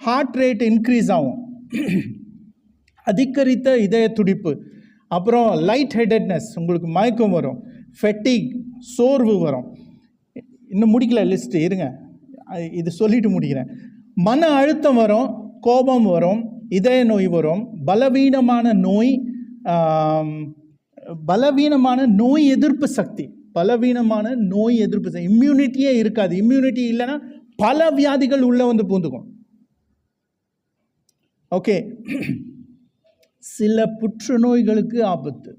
ஹார்ட் ரேட் இன்க்ரீஸ் ஆகும், அதிகரித்த இதய துடிப்பு, அப்புறம் லைட் ஹெடட்னஸ், உங்களுக்கு மயக்கம் வரும், ஃபெட்டிக், சோர்வு வரும். இன்னும் முடிக்கல லிஸ்ட்டு, இருங்க, இது சொல்லிட்டு முடிக்கிறேன். மன அழுத்தம் வரும், கோபம் வரும், இதய நோய் வரும், பலவீனமான நோய் எதிர்ப்பு சக்தி, இம்யூனிட்டியே இருக்காது. இம்யூனிட்டி இல்லைன்னா பல வியாதிகள் உள்ள பூந்துக்கும். ஓகே, சில புற்றுநோய்களுக்கு ஆபத்து.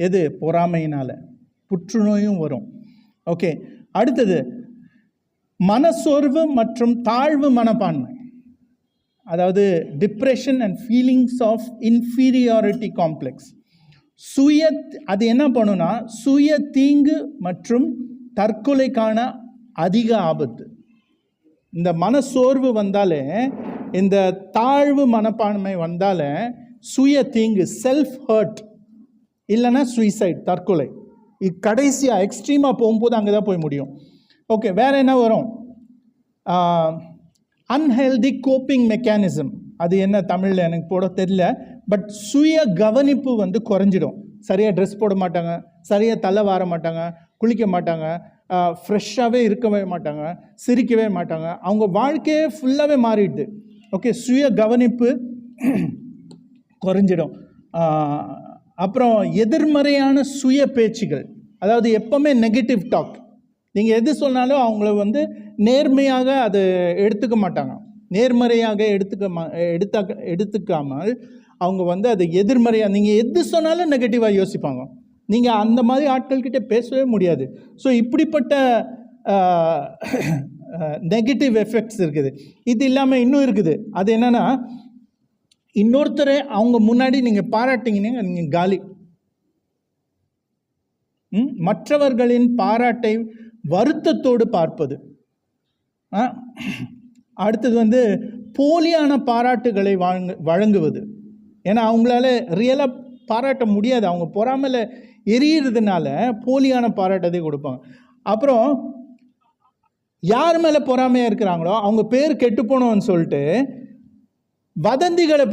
எது? பொறாமையினால் புற்றுநோயும் வரும். ஓகே, அடுத்தது மனசோர்வு மற்றும் தாழ்வு மனப்பான்மை, அதாவது depression and feelings of inferiority complex. அது என்ன பண்ணுன்னா சுய தீங்கு மற்றும் தற்கொலைக்கான அதிக ஆபத்து. இந்த மனசோர்வு வந்தாலே, இந்த தாழ்வு மனப்பான்மை வந்தாலே சுய தீங்கு, செல்ஃப் ஹர்ட், இல்லைன்னா சூசைட், தற்கொலை. இது கடைசியாக எக்ஸ்ட்ரீமாக போகும்போது அங்கே தான் போய் முடியும். ஓகே, வேறு என்ன வரும்? அன்ஹெல்தி கோப்பிங் மெக்கானிசம், அது என்ன தமிழில் எனக்கு போட தெரியல. பட் சுய கவனிப்பு குறைஞ்சிடும். சரியாக ட்ரெஸ் போட மாட்டாங்க, சரியாக தலை வார மாட்டாங்க, குளிக்க மாட்டாங்க, ஃப்ரெஷ்ஷாகவே இருக்கவே மாட்டாங்க, சிரிக்கவே மாட்டாங்க, அவங்க வாழ்க்கையே ஃபுல்லாகவே மாறிடுது. ஓகே, சுய கவனிப்பு குறைஞ்சிடும். அப்புறம் எதிர்மறையான சுய பேச்சுகள், அதாவது எப்போவுமே நெகட்டிவ் டாக். நீங்கள் எது சொன்னாலும் அவங்கள நேர்மையாக அதை எடுத்துக்க மாட்டாங்க. நேர்மறையாக எடுத்துக்காமல் அவங்க அதை எதிர்மறையாக, நீங்கள் எது சொன்னாலும் நெகட்டிவாக யோசிப்பாங்க. நீங்கள் அந்த மாதிரி ஆட்கள்கிட்ட பேசவே முடியாது. ஸோ இப்படிப்பட்ட நெகட்டிவ் எஃபெக்ட்ஸ் இருக்குது. இது இல்லாமல் இன்னும் இருக்குது. அது என்னென்னா, இன்னொருத்தரை அவங்க முன்னாடி நீங்கள் பாராட்டிங்கன்னா நீங்கள் காலி. மற்றவர்களின் பாராட்டை வருத்தத்தோடு பார்ப்பது. அடுத்தது போலியான பாராட்டுகளை வழங்குவது. ஏன்னா அவங்களால ரியலாக பாராட்ட முடியாது, அவங்க பொறாமையில் எரியறதுனால போலியான பாராட்டத்தை கொடுப்பாங்க. அப்புறம் யார் மேலே பொறாமையாக இருக்கிறாங்களோ அவங்க பேர் கெட்டு போனோன்னு சொல்லிட்டு வதந்திகளை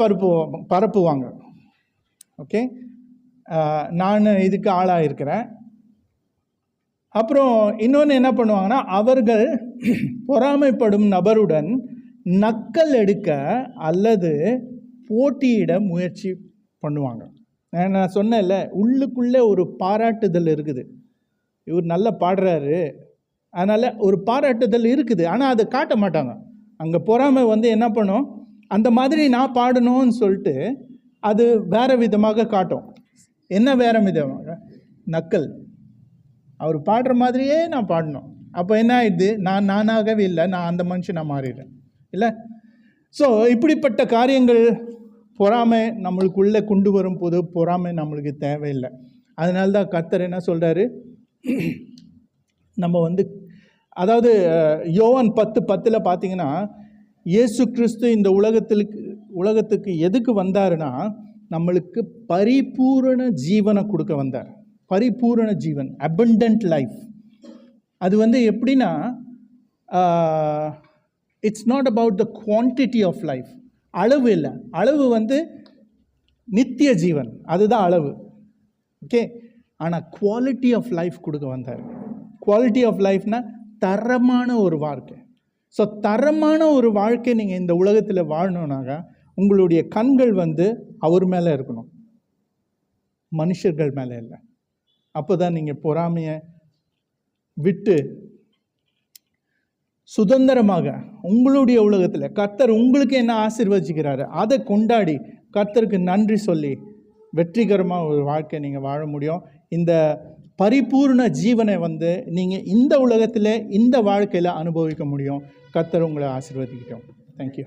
பரப்புவாங்க. ஓகே, நான் இதுக்கு ஆளாக இருக்கிறேன். அப்புறம் இன்னொன்று என்ன பண்ணுவாங்கன்னா, அவர்கள் பொறாமைப்படும் நபருடன் நக்கல் எடுக்க அல்லது போட்டியிட முயற்சி பண்ணுவாங்க. நான் சொன்னேன்ல, உள்ளுக்குள்ளே ஒரு பாராட்டுதல் இருக்குது. இவர் நல்லா பாடுறாரு, அதனால் ஒரு பாராட்டுதல் இருக்குது. ஆனால் அதை காட்ட மாட்டாங்க. அங்கே பொறாமை என்ன பண்ணும், அந்த மாதிரி நான் பாடணும்னு சொல்லிட்டு அது வேறு விதமாக காட்டும். என்ன வேறு விதமாக? நக்கல். அவர் பாடுற மாதிரியே நான் பாடணும். அப்போ என்ன ஆயிடுது? நானாகவே இல்லை, நான் அந்த மனுஷனாக மாறிடுறேன் இல்லை. ஸோ இப்படிப்பட்ட காரியங்கள் பொறாமை நம்மளுக்குள்ளே கொண்டு வரும்போது பொறாமை நம்மளுக்கு தேவையில்லை. அதனால தான் கர்த்தர் என்ன சொல்கிறாரு, நம்ம அதாவது யோவான் 10:10 பார்த்தீங்கன்னா, இயேசு கிறிஸ்து இந்த உலகத்துக்கு எதுக்கு வந்தாருன்னா, நம்மளுக்கு பரிபூரண ஜீவனை கொடுக்க வந்தார். பரிபூரண ஜீவன், abundant லைஃப். அது எப்படின்னா, it's not about the quantity of life. அளவு இல்லை, அளவு நித்திய ஜீவன், அதுதான் அளவு. ஓகே, ஆனால் குவாலிட்டி ஆஃப் லைஃப் கொடுக்க வந்தார். குவாலிட்டி ஆஃப் லைஃப்னா தரமான ஒரு வாழ்க்கை. ஸோ தரமான ஒரு வாழ்க்கை நீங்கள் இந்த உலகத்தில் வாழணுன்னாக்கா உங்களுடைய கண்கள் அவர் மேலே இருக்கணும், மனுஷர்கள் மேலே இல்லை. அப்போ தான் நீங்கள் பொறாமையை விட்டு சுதந்திரமாக உங்களுடைய உலகத்தில் கர்த்தர் உங்களுக்கு என்ன ஆசீர்வதிக்கிறாரு அதை கொண்டாடி கர்த்தருக்கு நன்றி சொல்லி வெற்றிகரமாக ஒரு வாழ்க்கை நீங்கள் வாழ முடியும். இந்த பரிபூர்ண ஜீவனை நீங்கள் இந்த உலகத்தில் இந்த வாழ்க்கையில் அனுபவிக்க முடியும். கர்த்தர் உங்களை ஆசீர்வதிக்கிறோம். தேங்க்யூ.